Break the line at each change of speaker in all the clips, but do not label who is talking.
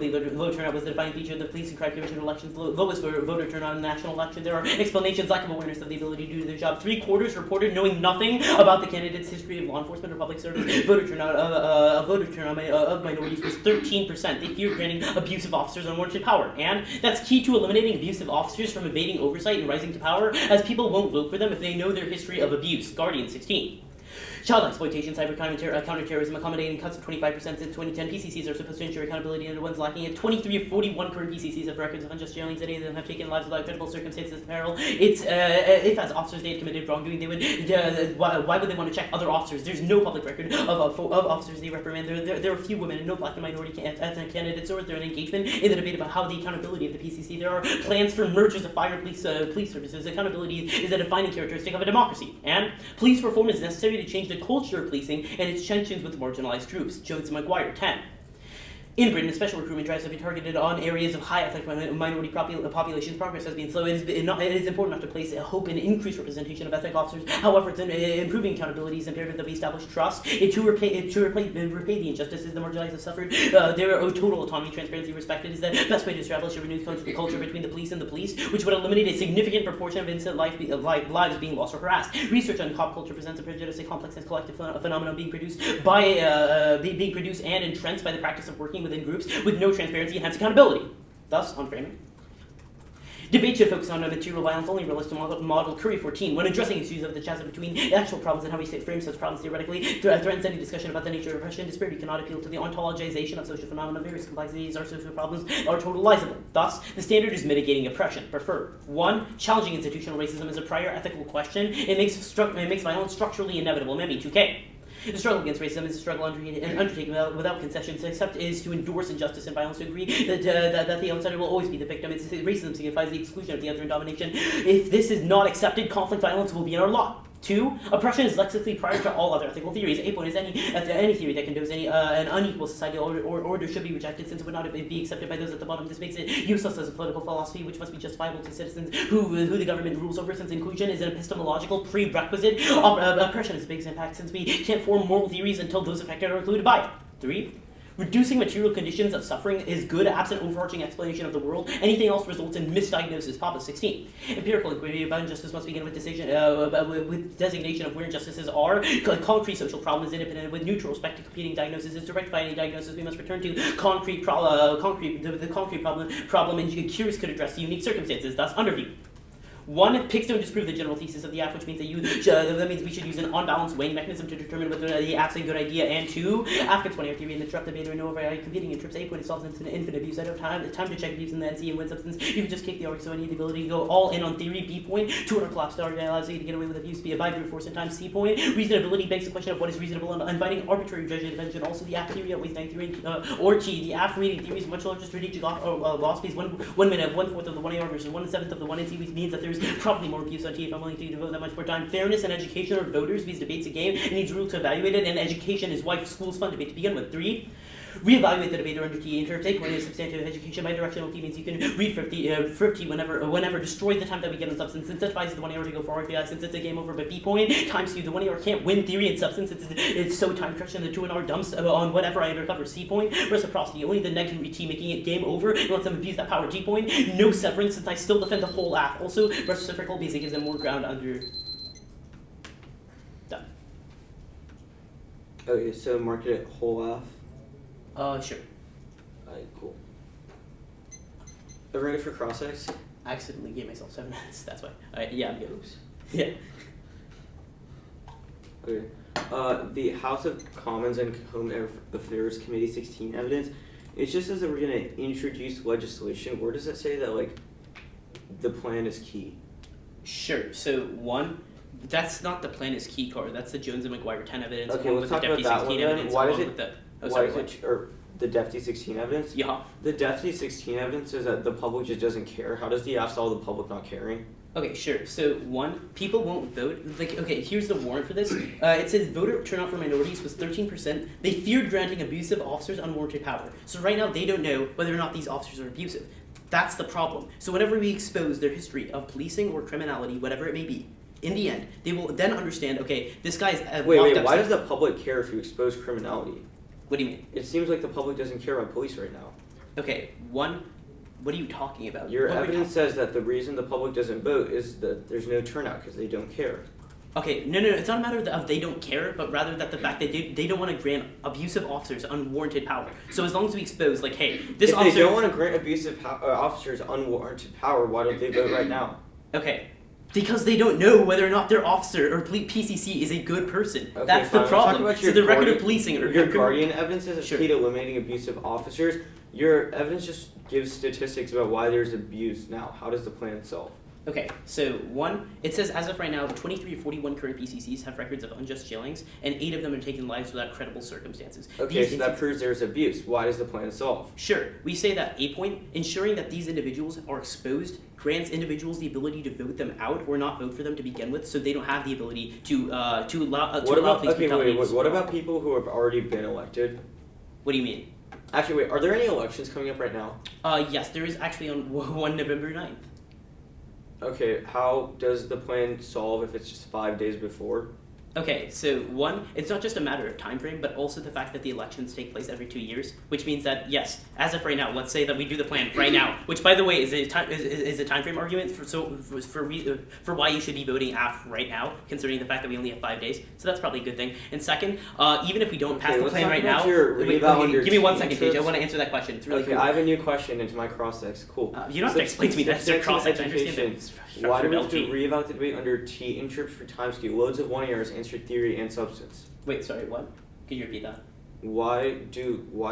historically, low turnout was the defining feature of the police and crime commission elections. Lowest voter turnout in the national election. There are explanations, lack of awareness of the ability to do their job. 3/4 reported knowing nothing about the candidate's history of law enforcement or public service. Voter turnout of minorities was 13%. They feared granting abusive officers unwarranted power, and that's key to eliminating abusive officers from evading oversight and rising to power, as people won't vote for them if they know their history of abuse. Guardian 16. Child exploitation, cybercrime, and counterterrorism, accommodating cuts of 25% since 2010. PCCs are supposed to ensure accountability into ones lacking it. 23 of 41 current PCCs have records of unjust jailings. Any of them have taken lives without credible circumstances of peril. If as officers they had committed wrongdoing, they would. Why would they want to check other officers? There's no public record of officers they reprimand. There are few women and no black and minority ethnic candidates, or there an engagement in the debate about how the accountability of the PCC. There are plans for mergers of fire and police services. Accountability is a defining characteristic of a democracy, and police reform is necessary to change the culture of policing and its tensions with marginalized groups. Jones and McGuire, 10. In Britain, special recruitment drives have been targeted on areas of high ethnic minority populations. Progress has been slow. It is important not to place a hope in increased representation of ethnic officers. However, it's improving accountability is imperative that we establish trust. To repay the injustices the marginalized have suffered. Their total autonomy, transparency, respected is the best way to establish a renewed culture between the police and the police, which would eliminate a significant proportion of innocent lives being lost or harassed. Research on cop culture presents a prejudice, a complex and collective phenomenon being produced and entrenched by the practice of working within groups with no transparency and hence accountability. Thus, on framing. Debate should focus on material violence only relates to model Curry 14. When addressing issues of the chasm between actual problems and how we frame such problems theoretically, threatens any discussion about the nature of oppression. Disparity cannot appeal to the ontologization of social phenomena. Various complexities or social problems are totalizable. Thus, the standard is mitigating oppression. Prefer 1. Challenging institutional racism is a prior ethical question. It makes violence structurally inevitable. Maybe 2K. The struggle against racism is a struggle undertaken without concessions, except is to endorse injustice and violence, to agree that the outsider will always be the victim. Racism signifies the exclusion of the other and domination. If this is not accepted, conflict violence will be in our lot. 2. Oppression is lexically prior to all other ethical theories. 8 point is any theory that condones an unequal societal order should be rejected, since it would not be accepted by those at the bottom. This makes it useless as a political philosophy, which must be justifiable to citizens who the government rules over, since inclusion is an epistemological prerequisite. Oppression has a big impact, since we can't form moral theories until those affected are included by it. 3. Reducing material conditions of suffering is good, absent overarching explanation of the world. Anything else results in misdiagnosis. Papa 16. Empirical inquiry about injustice must begin with with designation of where injustices are. Concrete social problems independent with neutral respect to competing diagnoses. To rectify any diagnosis, we must return to the concrete problem, and cures could address the unique circumstances. Thus, underview. 1. Picks don't disprove the general thesis of the app, which means that means we should use an on-balance weighing mechanism to determine whether the app's a good idea. And 2. After 20 theory and the disrupt debate or no over competing in trips. 8 point solves infinite views. I don't have time to check views in the NC and win substance. You can just kick the arc, so I need the ability to go all in on theory. B point. 2 order collapse argument allows you to get away with abuse via by brute force and time. C point. Reasonability begs the question of what is reasonable and inviting arbitrary judgment intervention. Also, the app theory outweighs 9 theory. Or T. The app reading theory is much larger strategic loss space. 1 minute, 1/4 of the 1 AR versus 1/7 of the 1 NC, which means that there's probably more abuse on T if I'm willing to devote that much more time. Fairness and education are voters. These debates a game. It needs rules to evaluate it, and education is why schools fund debate to begin with. 3. Reevaluate the debater under T. Interrupt. 8 point is substantive education. Bidirectional T means you can read for T whenever. Destroy the time that we get on substance. Incentivizes the 1 AR to go for RPI since it's a game over. But B point times 2. The 1 AR can't win theory and substance. It's so time crushed, and the 2 and R dumps on whatever I undercover. C point. Reciprocity. Only the negative T making it game over. It lets them abuse that power. D point. No severance, since I still defend the whole app. Also, reciprocal because it gives them more ground under. Done.
Okay, so market it whole app.
Sure.
Alright, cool. Ready for cross-X?
I accidentally gave myself 7 minutes, that's why. Yeah, I'm good.
Oops.
Yeah.
Okay. The House of Commons and Home Affairs Committee 16 evidence, it just says that we're going to introduce legislation. Where does it say that, like, the plan is key?
Sure. So, 1, that's not the plan is key card. That's the Jones and McGuire 10 evidence.
Okay, let's talk about that one then. Why is it... or the DEFTY 16 evidence?
Yeah.
The DEFTY 16 evidence is that the public just doesn't care. How does the app solve the public not caring?
Okay, sure. So, 1, people won't vote. Like, okay, here's the warrant for this. It says voter turnout for minorities was 13%. They feared granting abusive officers unwarranted power. So right now, they don't know whether or not these officers are abusive. That's the problem. So whenever we expose their history of policing or criminality, whatever it may be, in the end, they will then understand, okay, this guy's
wait, why does the public care if you expose criminality?
What do you mean?
It seems like the public doesn't care about police right now.
Okay, one. What are you talking about?
Your
What are we
evidence says that the reason the public doesn't vote is that there's no turnout because they don't care.
Okay, no, it's not a matter of they don't care, but rather that the fact that they don't want to grant abusive officers unwarranted power. So as long as we expose, like, hey, this
if
officer...
they don't want to grant abusive officers unwarranted power, why don't they vote right now?
Okay, because they don't know whether or not their officer or PCC is a good person.
Okay,
That's
fine.
the problem.
Talk about
So the record of policing...
Your guardian evidence is a
Sure.
key to eliminating abusive officers. Your evidence just gives statistics about why there's abuse now. How does the plan solve?
Okay, so one, it says as of right now, 23 or 41 current PCCs have records of unjust jailings, and 8 of them are taking lives without credible circumstances.
Okay, so that proves there's abuse. Why does the plan solve?
Sure, we say that a point, ensuring that these individuals are exposed grants individuals the ability to vote them out or not vote for them to begin with, so they don't have the ability to allow police brutality.
What about people who have already been elected?
What do you mean?
Actually, wait, are there any elections coming up right now?
Yes, there is actually on 1 November 9th.
Okay, how does the plan solve if it's just 5 days before?
Okay, so one, it's not just a matter of time frame, but also the fact that the elections take place every 2 years, which means that yes, as of right now, let's say that we do the plan right now, which by the way is a time frame argument for why you should be voting AF right now, considering the fact that we only have 5 days. So that's probably a good thing. And second, even if we don't pass the plan right now, give me 1 second, Paige. I want to answer that question. It's really
okay,
cool.
I have a new question into my cross-ex. Cool.
You don't have to explain to me that's their cross-ex. I understand that.
Why do we have to reevaluate the debate under T interps for time scale? Loads of 1-years answer theory and substance.
Wait, sorry, what? Can you repeat that?
Why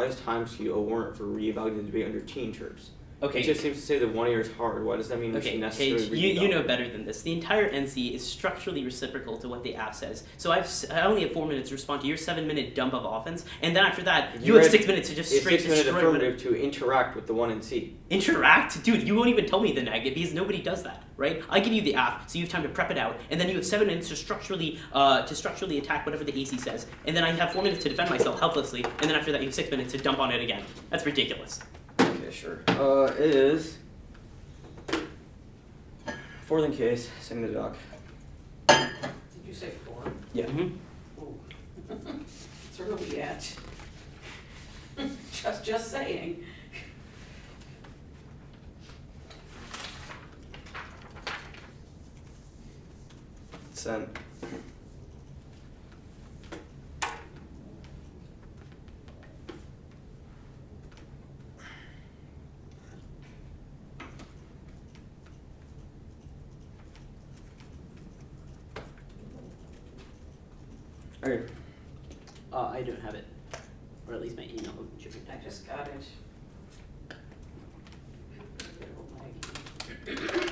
is time scale a warrant for reevaluating the debate under T interps?
Okay.
It just seems to say that 1 year is hard. Why does that mean we should necessarily
Paige, you know better than this. The entire NC is structurally reciprocal to what the app says. So I only have 4 minutes to respond to your 7-minute dump of offense, and then after that, you have 6 minutes to just straight destroy.
6 minute affirmative to interact with the 1 in C.
Interact? Dude, you won't even tell me the negative because nobody does that, right? I give you the app, so you have time to prep it out, and then you have 7 minutes to structurally attack whatever the AC says, and then I have 4 minutes to defend myself helplessly, and then after that you have 6 minutes to dump on it again. That's ridiculous.
Okay, sure. It is 4th in case, send the doc.
Did you say 4?
Yeah.
Mm-hmm.
Ooh. It's early yet. just saying.
Sent. Okay.
I don't have it. Or at least my email should be
I just got it. Good old Maggie.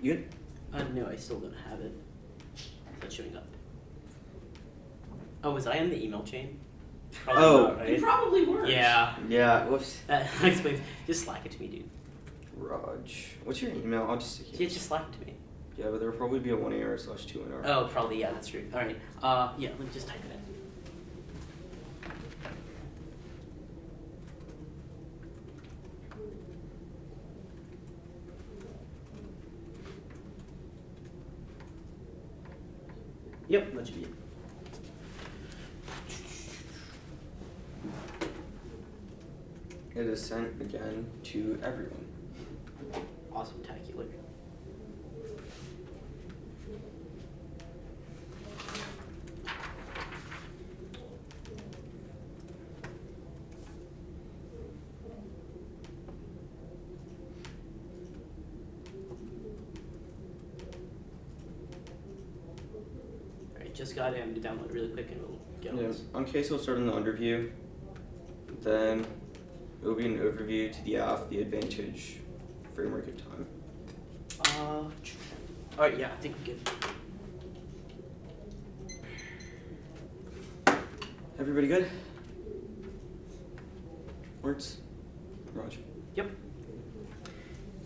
You good?
No, I still don't have it. That's showing up. Oh, was I in the email chain? Probably not, right?
You probably were.
Yeah.
Yeah, whoops.
That explains. Just Slack it to me, dude.
Raj. What's your email? I'll just stick
Yeah,
it.
just Slack it to me.
Yeah, but there'll probably be a 1AR/2NR.
Oh, probably, yeah, that's true. Alright, yeah, let me just type it in. Yep, that should be it.
It is sent again to everyone.
Awesome, tacular. Alright, just got him to download really quick and we'll get on
Yeah.
this.
On case we'll start in the underview. Then it will be an overview to the the advantage framework of time.
Alright, yeah, I think we good.
Everybody good? Works? Raj?
Yep.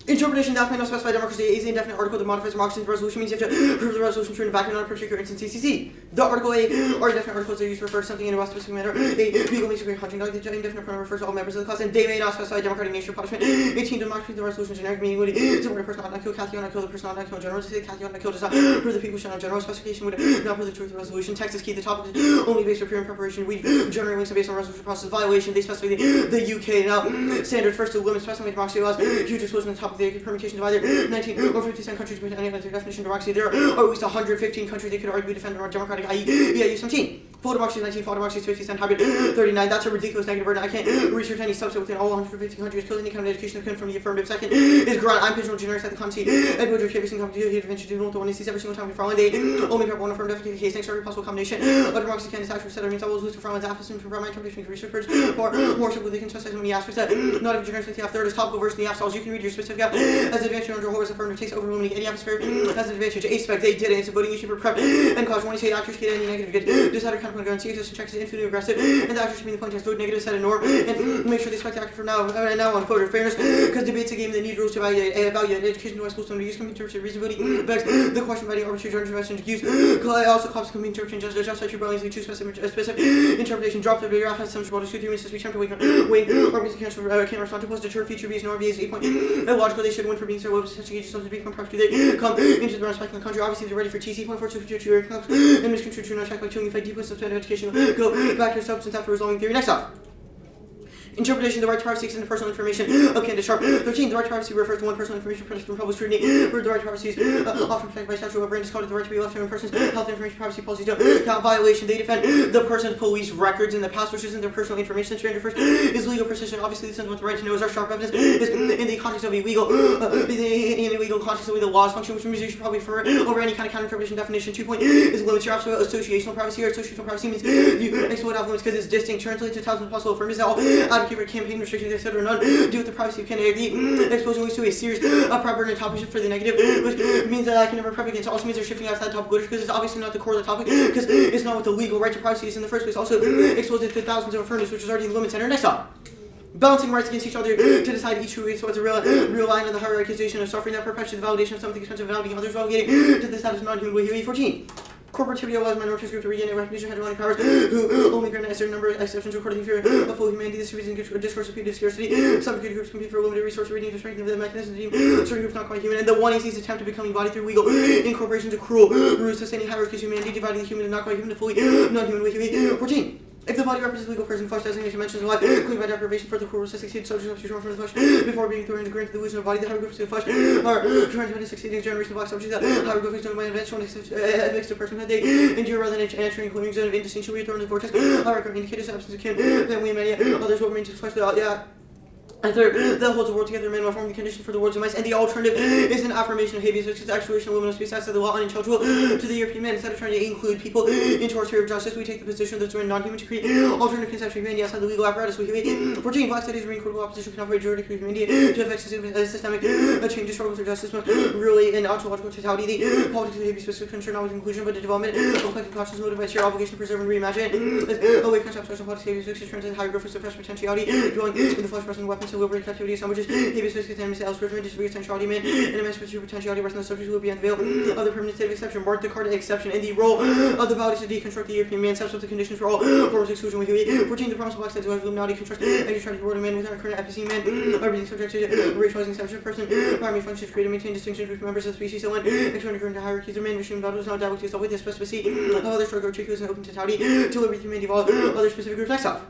Interpretation that may not specify democracy is an indefinite article that modifies democracy. The resolution means you have to prove the resolution true in a vacuum, not a particular instance. CCC. The article A or indefinite articles are used to refer to something in a specific manner. A legal means a great hunting dog. The indefinite pronoun refers to all members of the class, and they may not specify democratic nature of punishment. 18. Democracy. The resolution generic meaning would support a person ought not kill. Kathy ought not kill. The person ought not kill in general. To say Kathy ought not kill does not prove the people should not general. Specification would not prove the truth of the resolution. Text is key. The topic is only based on peer preparation. We generally links are based on resolution process violation. They specify the UK now standard first to limit specifying democracy laws. Huge explosion on the topic of the permutation divided. 19 or 57 countries with any other definition of democracy. There are at least 115 countries that could argue defend democratic, i.e. EU 17. Full democracy is 19, full democracy is 50 cent hybrid 39. That's a ridiculous negative burden. I can't research any subset within all 150 countries. Kill any kind of education that can from the affirmative. Second is grant. I'm pigeonhole generic at the clemency. Edward George every single company to eventually do the one he sees every single time we follow. They only grab one affirmative in the case. Next, every possible combination of democracy can actually set means I will lose to farmlands application from my interpretation of research for more simple they can specify many aspects that not even generic with the F. Third is topical verse in the F stalls. You can read your specific F as an advantage under Horace affirmative takes over ruling any atmosphere as an advantage. A spec they did it. It's a voting issue for prep and cause 1 say actors get any negative get decided kind of guarantee existence checks is infinitely aggressive and the actors should be the point test vote negative set a norm and make sure they expect active from now on voter fairness because debates a game that need rules to evaluate education to high school to use computer reasonability begs the question about the arbitrary intervention to use also cops can be interpretation just like your brilliance to specific interpretation drop the bigger has some to 2 3 minutes to speech time to wait or music can't respond to plus deter future B's nor V's 8 point illogical they should win for being so low to such engage themselves to become perhaps do they come into the respect in the country obviously they're ready for TC point 4 to future and misconstrued to not check by tuning fight deep with substantive education go back to substance after resolving theory. Next up. Interpretation of the right to privacy extends to personal information. Okay, sharp. 13. The right to privacy refers to one personal information protected from public scrutiny. The right to privacy is often protected by statute of brand is called the right to be left to a person's health information privacy policy don't count violation. They defend the person's police records in the past, which isn't their personal information. Stranger first is legal precision. Obviously, this is what the right to know is our sharp evidence is in the context of illegal in illegal context of the way the laws function, which means you should probably refer over any kind of counter interpretation definition. 2 point is limits your absolute associational privacy or associational privacy means you exploit off limits because it's distinct. Translate to thousands of possible affirmations that all campaign restrictions, etc. None do with the privacy of candidate. The exposing leads to a series of proper and topic shift for the negative, which means that I can never prep against. It also means they're shifting outside the topic because it's obviously not the core of the topic because it's not what the legal right to privacy is in the first place. Also exposes to thousands of affirmatives, which is already the limit center. Next up. Balancing rights against each other to decide each who is what's a real line on the hierarchization of suffering that perpetuates the validation of something expensive validating others while getting to the status of non-human way. 14. Corporativity allows minorities groups to regain a recognition of hegemonic powers who only grant a certain number of exceptions according to fear of full humanity. This reason discourse of scarcity. Subjugated groups compete for a limited resource reading to strengthen the mechanism to deem certain groups not quite human. And the 180's attempt to become embodied through legal incorporation to cruel rules sustaining hierarchies of humanity, dividing the human and not quite human to fully non-human way. 14. If the body represents a legal person, flesh designated dimensions of life, clean by deprivation, further cruel to succeed, subject of from the flesh, before being thrown into the delusion of body, the hieroglyphics of the flesh are transmitted to succeeding generation of black subjects, that hieroglyphics done by invention, affixed to personhood, they endure rather than entering including zone of indistinction, we are thrown in the vortex, hierarchy indicators absence of kin, then we and many others will remain to flesh without, and third, that holds the world together, man, while forming the condition for the world's demise. And the alternative is an affirmation of habeas, which is the actuation of luminous space outside the law unintelligible to the European man. Instead of trying to include people into our sphere of justice, we take the position that we're non-human to create alternative conception of humanity outside the legal apparatus. 14. Black studies Marine Corps opposition can operate juridically humanity to affect systemic changes, struggles for justice, must really in ontological totality. The politics of habeas specific concern not with inclusion, but the development of collective conscience motivated by shared obligation to preserve and reimagine. Away from social politics, habeas which translates hieroglyphics of fresh potentiality, dwelling in the flesh, present weapons to liberate captivity, some which is habeas physics and sales for distributed potentiality man and emancipatory potentiality rest on the subject will be unveiled of the permanent state of exception mark the card exception and the role of the body to deconstruct the European man sets up the conditions for all forms of exclusion with 14 the promise of black states who have illuminati construct and you try to world man with our current epicene man are being subject to racializing exception person primary functions create and maintain distinction between members of the species so on external current hierarchies of man machine God does not doubt with the specificity of other struggle articulous and open totality to liberate humanity of all other specific groups. Next up.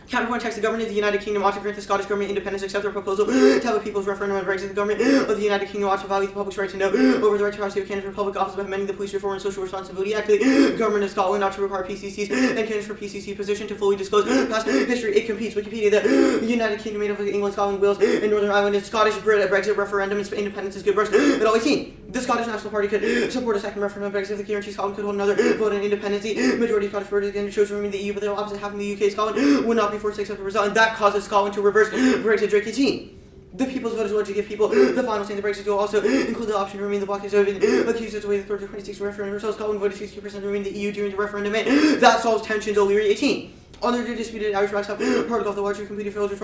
Counterpoint text: the government of the United Kingdom ought to grant the Scottish government independence, accept their proposal to have a people's referendum on Brexit. The government of the United Kingdom ought to value the public's right to know over the right to privacy of candidates for public office by amending the Police Reform and Social Responsibility Act. The government of Scotland ought to require PCCs and candidates for PCC position to fully disclose past history. It competes. Wikipedia: the United Kingdom made up of England, Scotland, Wales, and Northern Ireland. And Scottish Brexit referendum and independence is good brush. At all 18. The Scottish National Party could support a second referendum on Brexit if the guarantee Scotland could hold another vote on independence. The majority of Scottish voters again chose to remain in the EU, but the opposite happened in the UK. Scotland would not be forced to accept the result, and that causes Scotland to reverse Brexit. Drake 18. The people's vote is what to give people the final say in the Brexit will also include the option to remain the bloc has been accused of the way the third 26 referendum. So Scotland voted 60% to remain in the EU during the referendum. That solves tensions. O'Leary 18. Under the disputed Irish Rights Article of the larger completed field of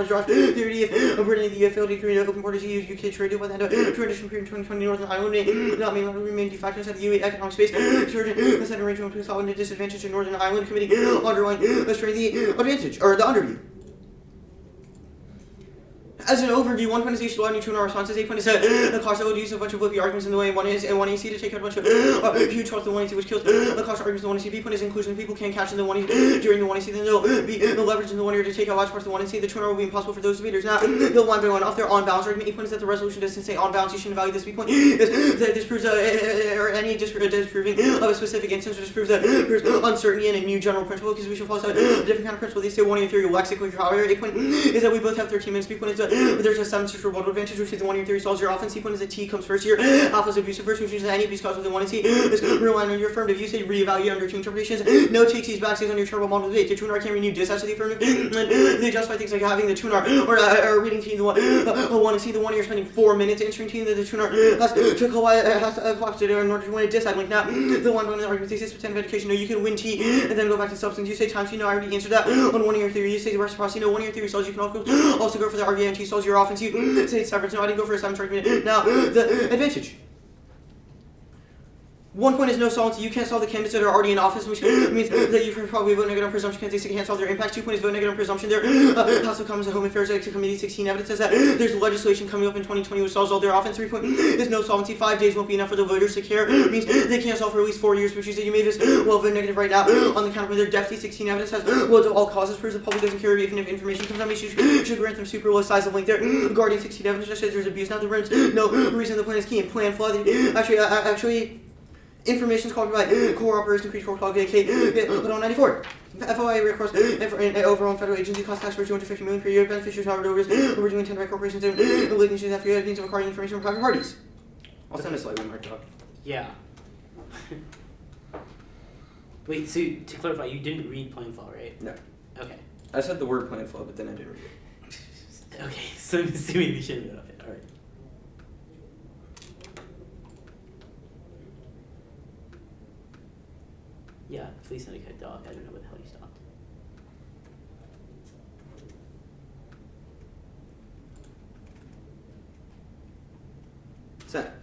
draft theory of Britain, the field decree open borders EU UK trade by the end of transition period 2020 Northern Ireland not may longer remain de facto inside the EU economic space. Surgeon the Senate arrangement between Scotland and disadvantage in Northern Ireland committee underline the advantage or the underview. As an overview, 1.is each law, new responses. 8.7 the cost will use a bunch of flippy arguments in the way. 1 is and 1AC to take out a bunch of huge cost of 1AC which kills the cost arguments in the 1AC. B point is inclusion. People can't catch in the 1AC during the 1AC. Then they'll be the leverage in the 1 year to take out large parts of the 1AC. The 2 will be impossible for those debaters. Now they'll one by one off their on balance argument. 8 point is that the resolution doesn't say on balance. You shouldn't value this. B point is that this proves or any disproving of a specific instance, which proves that proves uncertainty and a new general principle because we should follow a different kind of principle. They say 1 year theory lexically. However, 8 point is that we both have 13 minutes. B point is that there's a 7 for world advantage, which is the 1 year theory solves your offense. C point is that T comes first here. Alpha is abusive first, which means that any abuse caused with the 1 and C is relying on your affirmative. You say reevaluate under two interpretations. No takes these backstays on your turbo model debate. The tuner can't renew this as to the affirmative. And they justify things like having the tuner or reading T the 1 and C. The 1 year spending 4 minutes answering T, that the tuner has to collapse it in order to win a diss. Like now, the 1 in the argument says 6% of education. No, you can win T and then go back to substance. You say times T. No, I already answered that on 1 year theory. You say the reciprocity. No, 1 year theory solves. You can also go for the RVA and T solves your offense. You say severance. No, I didn't go for a 7 argument. Now, the advantage. 1 point is no solvency. You can't solve the candidates that are already in office, which means that you can probably vote negative on presumption because they can't solve their impact. 2 point is vote negative on presumption. There, House of Commons and Home Affairs Committee 16 evidence says that there's legislation coming up in 2020 which solves all their offense. 3 point is no solvency. 5 days won't be enough for the voters to care. It means they can't solve for at least 4 years, which means that you made this well vote negative right now on the count of their definitely 16 evidence has loads of all causes. Proves the public doesn't care even if information comes out. You should grant them super low size of link there. Guardian 16 evidence just says there's abuse. Now the rooms. No reason the plan is key and plan flaw. Actually. Information is called by cooperation increase core called AK 94. FOI requires overall federal agency cost tax for $250 million per year. Beneficiaries however overdoing intended by corporations and illegal nations after evidence of acquiring information from private parties. I'll send a slide with my talk.
Yeah. Wait, so to clarify, you didn't read plan flaw, right?
No.
Okay.
I said the word plan flaw, but then I didn't read it.
Okay, so I'm assuming we shouldn't have it. Alright. Yeah, please send a cut dog. I don't know what the hell you stopped.
Set.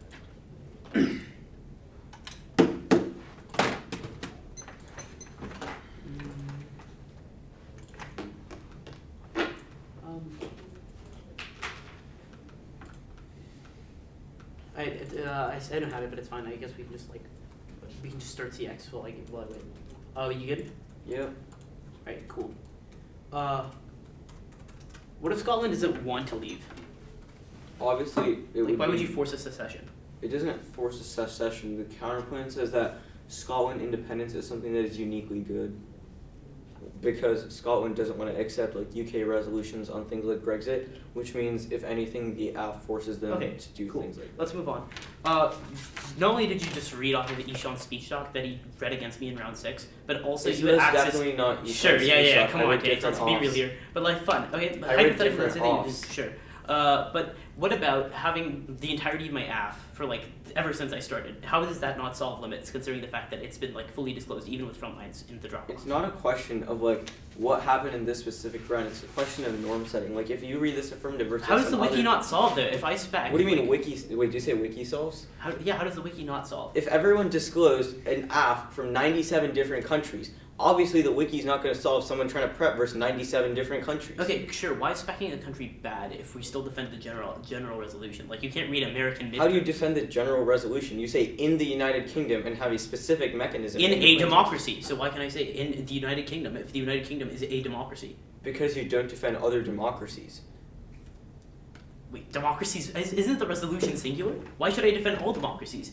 I don't have it, but it's fine. I guess we can just start CX. Well, like, wait. Oh, you good?
Yeah.
Alright, cool. What if Scotland doesn't want to leave?
Obviously,
Why would you force a secession?
It doesn't force a secession. The counterplan says that Scotland independence is something that is uniquely good. Because Scotland doesn't want to accept like UK resolutions on things like Brexit, which means if anything, the AF forces them to do things like that.
Let's move on. Not only did you just read off of the Ishan speech doc that he read against me in round 6, but also you had access.
Definitely not Ishan's
Sure, yeah.
speech doc.
Come on, Dave. Let's be real here. But like fun. Okay, hypothetically, let's say sure. But what about having the entirety of my AF for like ever since I started? How does that not solve limits, considering the fact that it's been like fully disclosed, even with frontlines in the Dropbox?
It's not a question of like what happened in this specific round. It's a question of norm setting. Like if you read this affirmative versus
how does the wiki not solve that? If I spec.
What do you mean wiki? Wait, do you say wiki solves?
How does the wiki not solve?
If everyone disclosed an AF from 97 different countries, obviously the wiki's not going to solve someone trying to prep versus 97 different countries.
Okay, sure. Why is specking a country bad if we still defend the general resolution? Like you can't read American.
How do you defend the general resolution? You say in the United Kingdom and have a specific mechanism.
In a democracy. So why can I say in the United Kingdom if the United Kingdom is a democracy?
Because you don't defend other democracies.
Wait, democracies? Isn't the resolution singular? Why should I defend all democracies?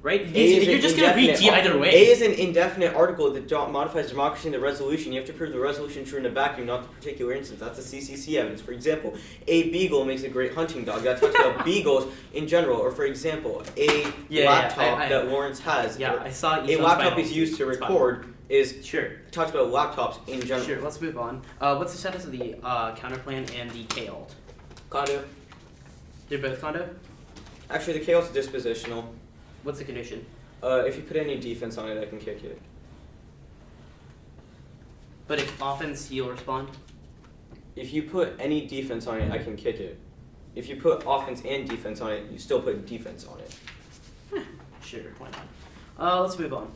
Right? You're just going to read T either way.
A is an indefinite article that modifies democracy in the resolution. You have to prove the resolution true in a vacuum, not the particular instance. That's the CCC evidence. For example, a beagle makes a great hunting dog. That talks about beagles in general. Or for example, a laptop that Lawrence has.
Yeah, I saw
a laptop is used to record is
sure.
Talks about laptops in general.
Sure, let's move on. What's the status of the counterplan and the K-alt?
Condo.
They're both condo?
Actually, the K-alt's dispositional.
What's the condition?
If you put any defense on it, I can kick it.
But if offense, he'll respond.
If you put any defense on it, I can kick it. If you put offense and defense on it, you still put defense on it.
Sure, why not? Let's move on.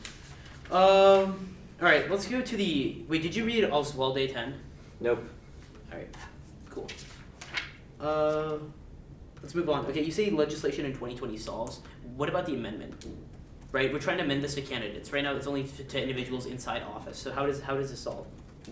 Alright, let's go to the... Wait, did you read Oswald Day 10?
Nope.
Alright, cool. Let's move on. Okay, you say legislation in 2020 solves. What about the amendment? Right, we're trying to amend this to candidates. Right now, it's only to individuals inside office. So how does this solve?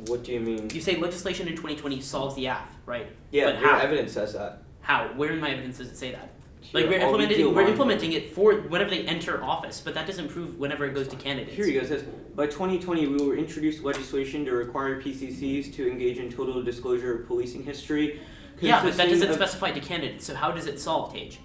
What do you mean?
You say legislation in 2020 solves the AF, right?
Yeah,
but
your
how?
evidence says that.
How? Where in my evidence does it say that?
Here,
Like we're
I'll read you a
implementing
line.
it for whenever they enter office, but that doesn't prove whenever it goes to candidates.
Here you go. It says, by 2020, we will introduce legislation to require PCCs to engage in total disclosure of policing history.
Yeah, but that
consisting
doesn't
of-
specify to candidates. So how does it solve, Tage?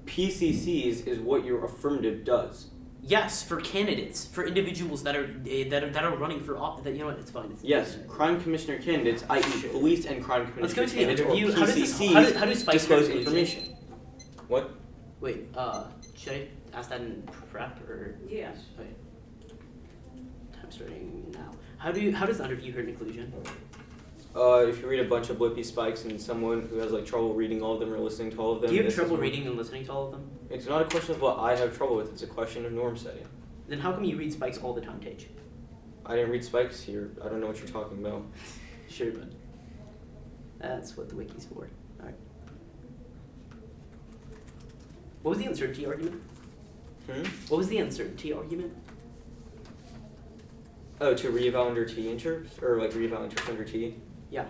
PCCs is what your affirmative does.
Yes, for candidates, for individuals that are running for office. That, you know what? It's fine.
Yes, crime commissioner candidates, i.e. police and crime
Let's go
commissioner
to the
candidates, or
interview.
PCCs,
How do spikes
disclose
work?
information. What?
Wait, should I ask that in prep or?
Yes.
Okay. Time starting now. How does the interview hurt inclusion?
If you read a bunch of blippy spikes and someone who has like trouble reading all of them or listening to all of them.
Do you have
this is
trouble
what-
reading and listening to all of them?
It's not a question of what I have trouble with, it's a question of norm setting.
Then how come you read spikes all the time, Tage?
I didn't read spikes here. I don't know what you're talking about.
Sure, but that's what the wiki's for. Alright. What was the uncertainty argument? What was the uncertainty argument?
Oh, to reeval under T interest? Or like reeval interest under T?
Yeah.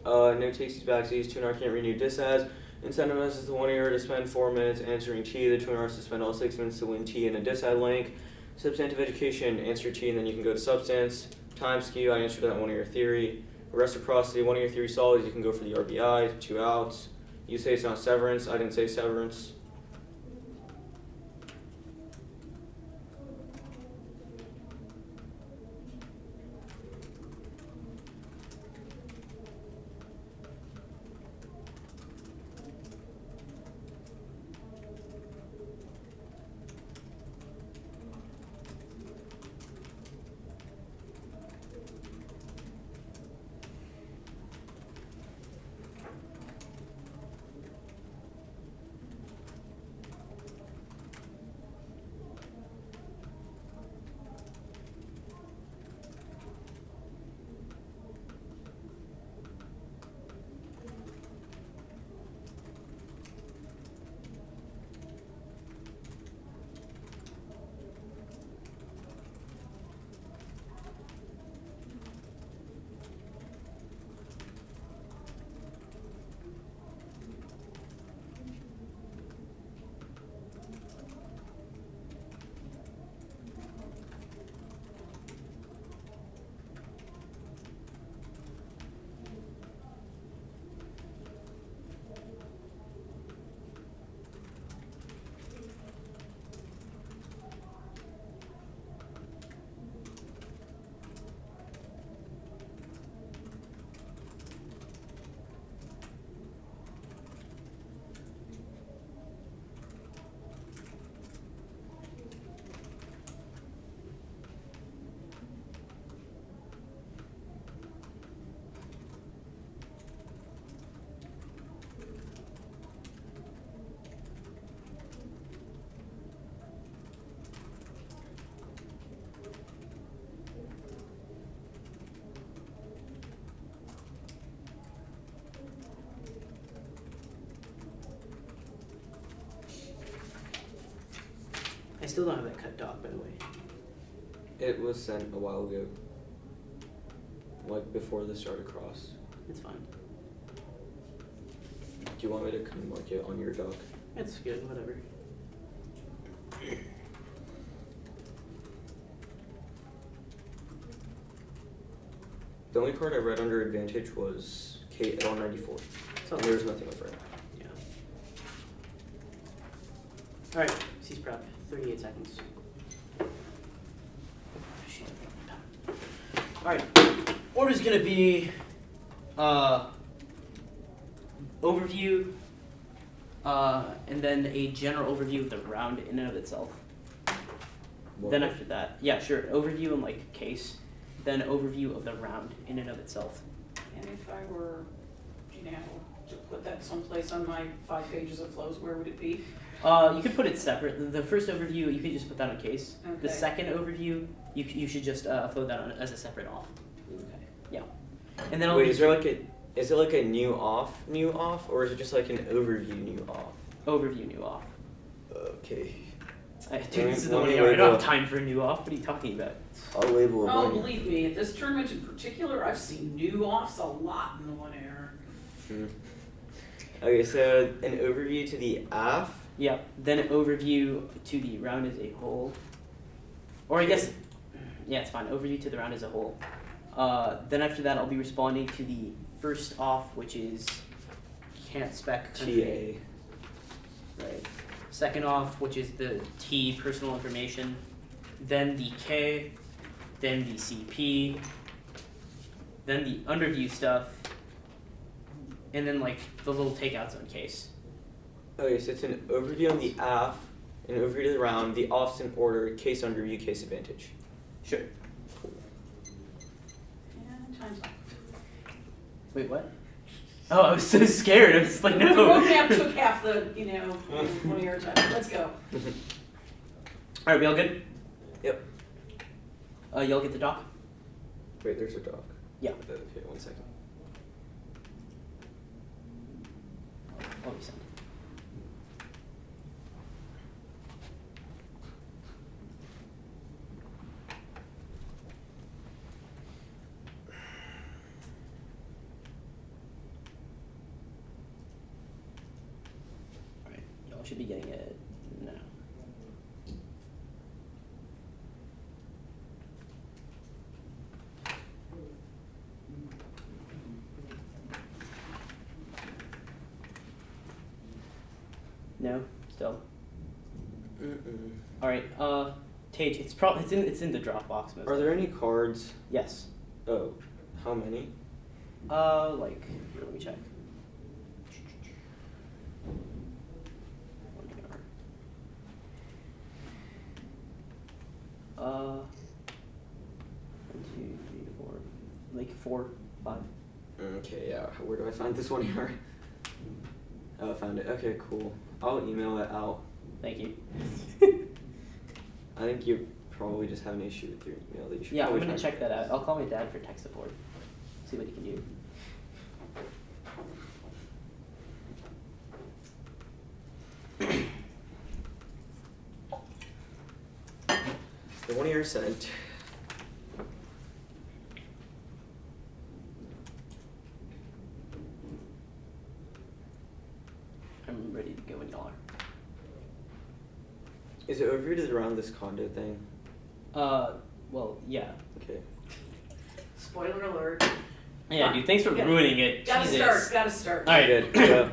No takesies, backsies, 2NR can't renew dis as. Incentive is the 1 year to spend 4 minutes answering T. The 2NR is to spend all 6 minutes to win T in a dis ad link. Substantive education, answer T and then you can go to substance. Time skew, I answered that 1 year theory. Reciprocity, 1 year theory solids, you can go for the RBI, 2 outs. You say it's not severance, I didn't say severance.
I still don't have that cut doc, by the way.
It was sent a while ago. Like before the start across.
It's fine.
Do you want me to come mark it on your doc?
It's good, whatever.
The only part I read under advantage was KL94.
So
And there was nothing over it.
yeah. Alright, cease prep. 38 seconds. Alright. Order's gonna be overview, and then a general overview of the round in and of itself.
What?
Then after that, yeah, sure, overview and like case. then overview of the round in and of itself.
And if I were, to put that someplace on my 5 pages of flows, where would it be?
You could put it separate. The first overview, you could just put that on case. The
Okay.
second overview, you should just upload that on as a separate off.
Okay.
And then I'll
Wait, is it like a new off, or is it just like an overview new off?
overview new off.
Okay.
Dude, this is the
Let
one
me
here. I don't have
label-
time for a new off. What are you talking about?
I'll label it
Oh,
one.
believe me, at this tournament in particular, I've seen new offs a lot in the 1 air.
Okay, so an overview to the AF.
Yeah. Then an overview to the round as a whole. Or I guess, yeah, it's fine. Overview to the round as a whole. Then after that, I'll be responding to the first off, which is can't spec country.
TA.
Right. Second off, which is the T, personal information. Then the K. Then the CP. Then the underview stuff. And then like the little takeouts on case.
Okay, so it's an overview on the AF, an overview to the round, the offs in order, case underview, case advantage.
Sure.
And time's up.
Wait, what? Oh, I was so scared. I was like,
The
no.
roadmap took half the, 1 air time. Let's go.
Alright, we all good?
Yep.
Y'all get the doc?
Wait, there's a doc.
Yeah.
Okay, 1 second.
What we sent. Alright, y'all should be getting it now. No, still. All right. Tage, it's in the Dropbox. Most
Are there any cards?
Yes.
Oh, how many?
Like, here, let me check. One, two, three, four, like 4, 5.
Okay, yeah. Where do I find this one here? Oh, I found it. Okay, cool. I'll email it out.
Thank you.
I think you probably just have an issue with your email that you should
Yeah, I'm
probably
gonna
try.
check that out. I'll call my dad for tech support. See what he can do.
The 1 year sent.
I'm ready to go when y'all are.
Is it over to around this condo thing?
Well, yeah.
Okay.
Spoiler alert.
Yeah, dude, thanks for
Yeah.
ruining it.
Gotta
Jesus.
start.
Alright.
Good. Yeah.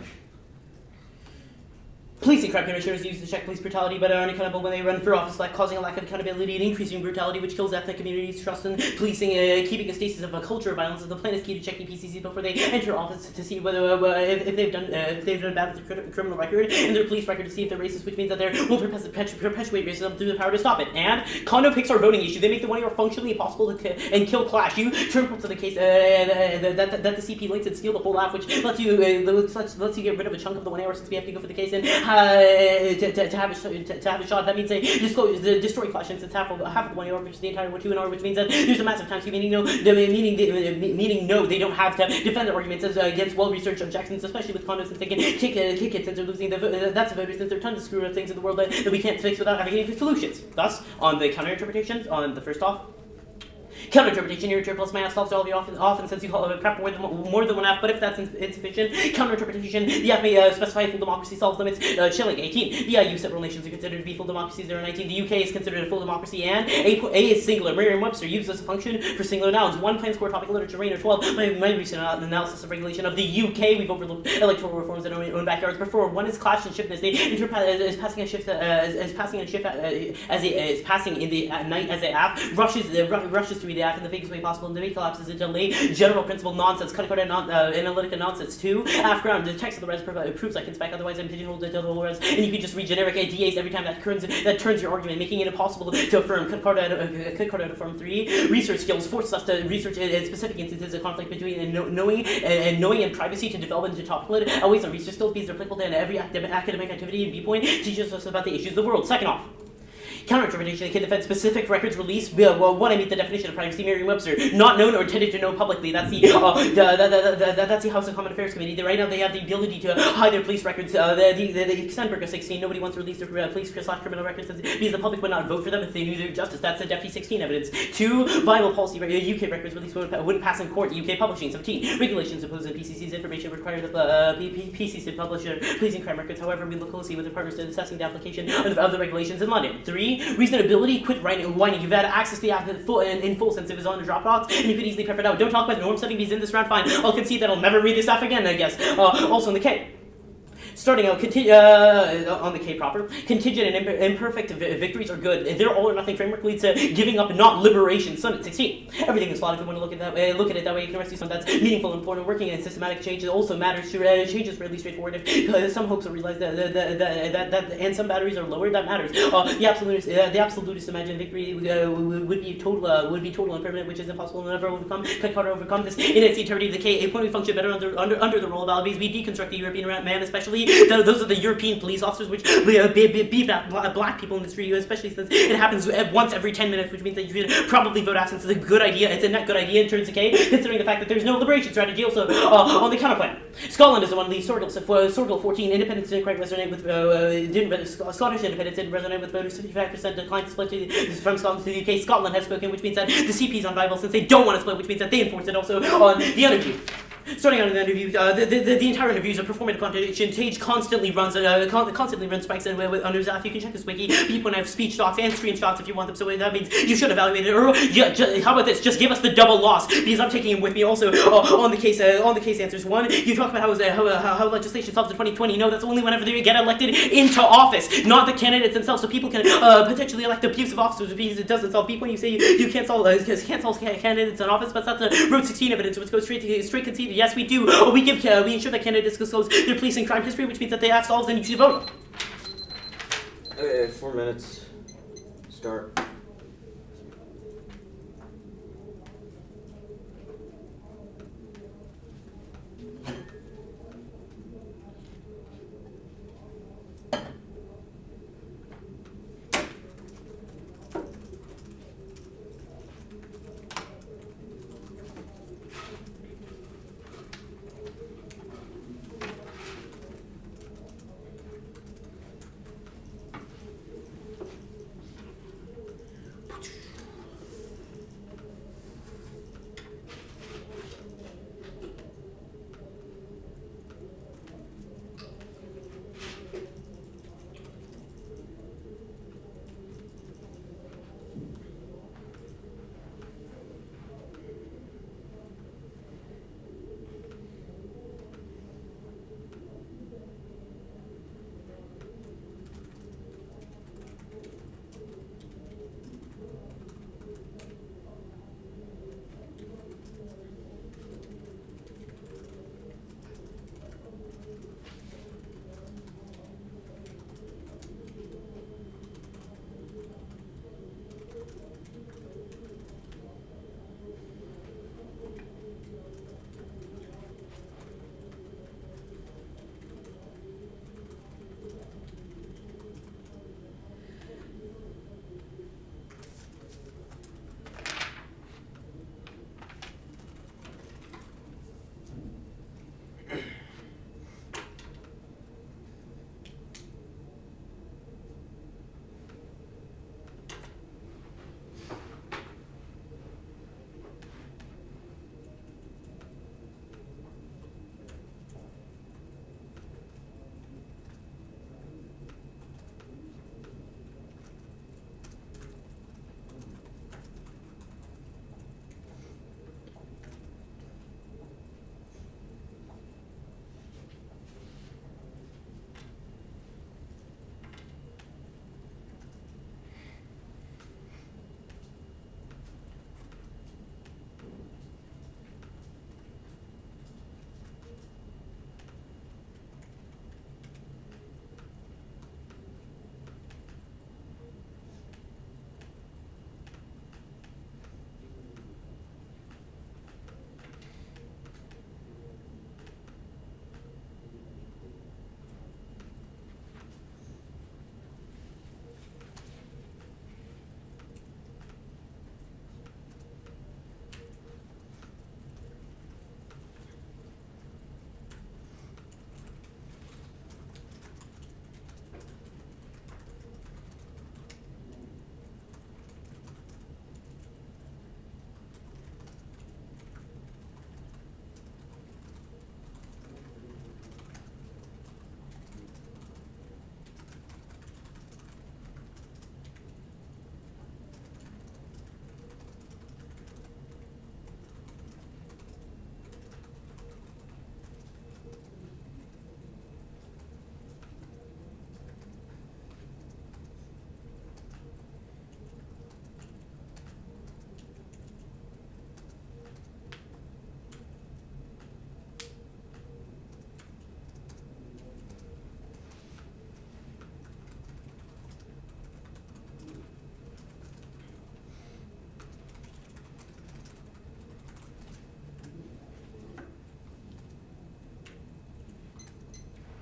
Policing crime measures used to check police brutality, but are unaccountable when they run for office, like causing a lack of accountability and increasing brutality, which kills ethnic communities' trust in policing, keeping a stasis of a culture of violence is the plan is key to checking PCCs before they enter office to see whether if they've done bad with their criminal record and their police record to see if they're racist, which means that they will perpetuate racism through the power to stop it. And condo picks are a voting issue. They make the 1 year functionally impossible to and kill clash. You turn parts of the case that the CP links and steal the whole laugh, which lets you get rid of a chunk of the 1 hour since we have to go for the case and to have a shot. That means they destroy clash since it's half of the 1 hour, which is the entire 2 hour, which means that there's a massive time scheme. Meaning no, they don't have to defend their arguments against well-researched objections, especially with condos since they can kick it since they're losing that's the voters since there are tons of screw up things in the world that we can't fix without having any solutions. Thus, on the counter interpretations, on the first off. Counter interpretation, your plus minus solves all the often since you prep more than 1 half, but if that's insufficient, counter interpretation, the F may specify full democracy solves limits. Chilling 18. The EU several nations are considered to be full democracies. There are 19. The UK is considered a full democracy, and A is singular. Merriam-Webster uses this function for singular nouns. 1 plain score topic literature, Rainer 12. My recent analysis of regulation of the UK, we've overlooked electoral reforms in our own backyards before. 1 is clash and shiftness. They is passing a shift as a passing in the night as a app rushes to read the act in the vaguest way possible, and debate collapses into lay general principle nonsense, cutting code analytic nonsense. 2. After the text of the res proves I can spec, otherwise I'm pigeonholed into the whole res, and you can just read generic DAs every time that turns your argument, making it impossible to affirm. Cut card out of form. 3. Research skills forces us to research in specific instances of conflict between knowing and privacy to develop into top lit. Always on research skills because they're applicable to every academic activity and viewpoint, teaches us about the issues of the world. Second off, counterinterpretation can defend specific records release. One, I meet the definition of privacy, Merriam-Webster. Not known or intended to know publicly. That's the that's the House of Common Affairs Committee. Right now they have the ability to hide their police records. The Kaczmarek of 16. Nobody wants to release their police/criminal records because the public would not vote for them if they knew their justice. That's the Deputy 16 evidence. 2. Viable policy. UK records release wouldn't pass in court. UK publishing. 17. Regulations opposed to PCC's information require the PCC to publish their policing crime records. However, we look closely with their partners in assessing the application of the regulations in London. 3. Reasonability, quit whining. You've had access to the app in full since it was on the Dropbox, and you could easily prep it out. Don't talk about norm setting because in this round, fine. I'll concede that I'll never read this app again, I guess. Also in the K. Starting out, on the K proper, contingent and imperfect victories are good. Their all or nothing framework leads to giving up and not liberation. Sonnet 16. Everything is flawed if you want to look at it that way. You can rescue something that's meaningful and important. Working in systematic change also matters. Change is really straightforward. If some hopes are realized that and some batteries are lowered, that matters. The absolutist imagined victory would be total and permanent, which is impossible to never overcome. Cut Carter overcome this in its eternity. The K, a point we function better under the role of alibis. We deconstruct the European man, especially. Those are the European police officers, which beat black people in the street, especially since it happens once every 10 minutes, which means that you should probably vote absence. It's a good idea. It's a net good idea in terms of K, considering the fact that there's no liberation strategy. Also, on the counterplan, Scotland is the one of these Sorgel 14 independence didn't quite resonate with Scottish independence didn't resonate with voters. 55% declined to split from Scotland to the UK. Scotland has spoken, which means that the CP is unviable since they don't want to split, which means that they enforce it. Also on the interview. Starting out in the interview, the entire interview is a performative contradiction. Tage constantly runs spikes under Zaf. You can check this wiki. People have speech docs and screenshots if you want them. So that means you should evaluate it. Or how about this? Just give us the double loss because I'm taking him with me. Also on the case answers. 1, you talk about how legislation solves the 2020. No, that's only whenever they get elected into office, not the candidates themselves. So people can potentially elect abusive officers because it doesn't solve people. You say you can't solve candidates in office, but that's the Road 16 evidence, which goes straight conceded. Yes, we do. We ensure that candidates disclose their police and crime history, which means that they have solved and you should vote.
Okay, 4 minutes. Start.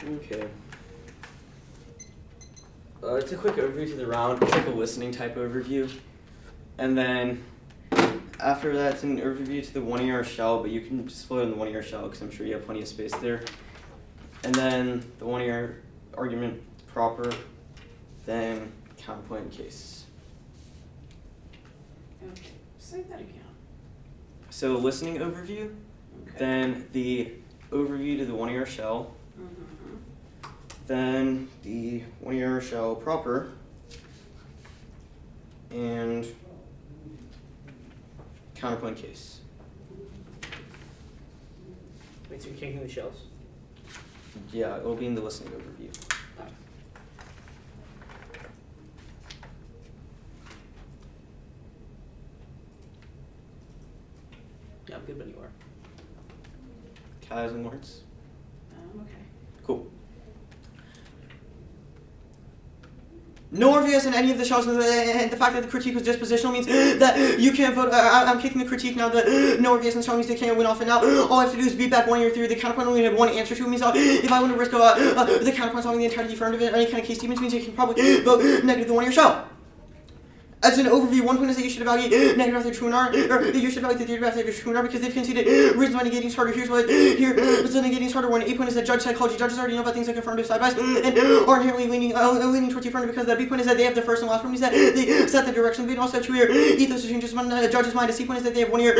Okay. It's a quick overview to the round. It's like a listening type overview. And then after that, it's an overview to the one-year shell, but you can just float in the one-year shell because I'm sure you have plenty of space there. And then the one-year argument proper, then counterpoint and case.
Okay, say that again.
So listening overview,
Okay.
then the overview to the one-year shell, then the one-year shell proper, and counterpoint case.
Wait, so you're changing the shells?
Yeah, it will be in the listening overview.
Yeah, I'm good when you are.
Kaz and Lawrence?
Okay.
Cool.
No RVS in any of the shells, and the fact that the critique was dispositional means that you can't vote. I'm kicking the critique now. The no RVS in the shell means they can't win off, and now all I have to do is beat back one-year theory. The counterpoint only had one answer to it, means if I want to risk the counterpoint solving the entirety affirmative any kind of case statements, means you can probably vote negative the one-year shell. As an overview, 1 point is that you should evaluate negative after true and R, or you should evaluate the theory after true and R because they've conceded reasons why negating is harder. Here's what here is the negating is harder. 1 8 point is that judge psychology. Judges already know about things like affirmative side bias and are inherently leaning towards the affirmative because the B point is that they have the first and last point is that they set the direction. They also have 2 year ethos to change just one judge's mind. A C point is that they have 1 year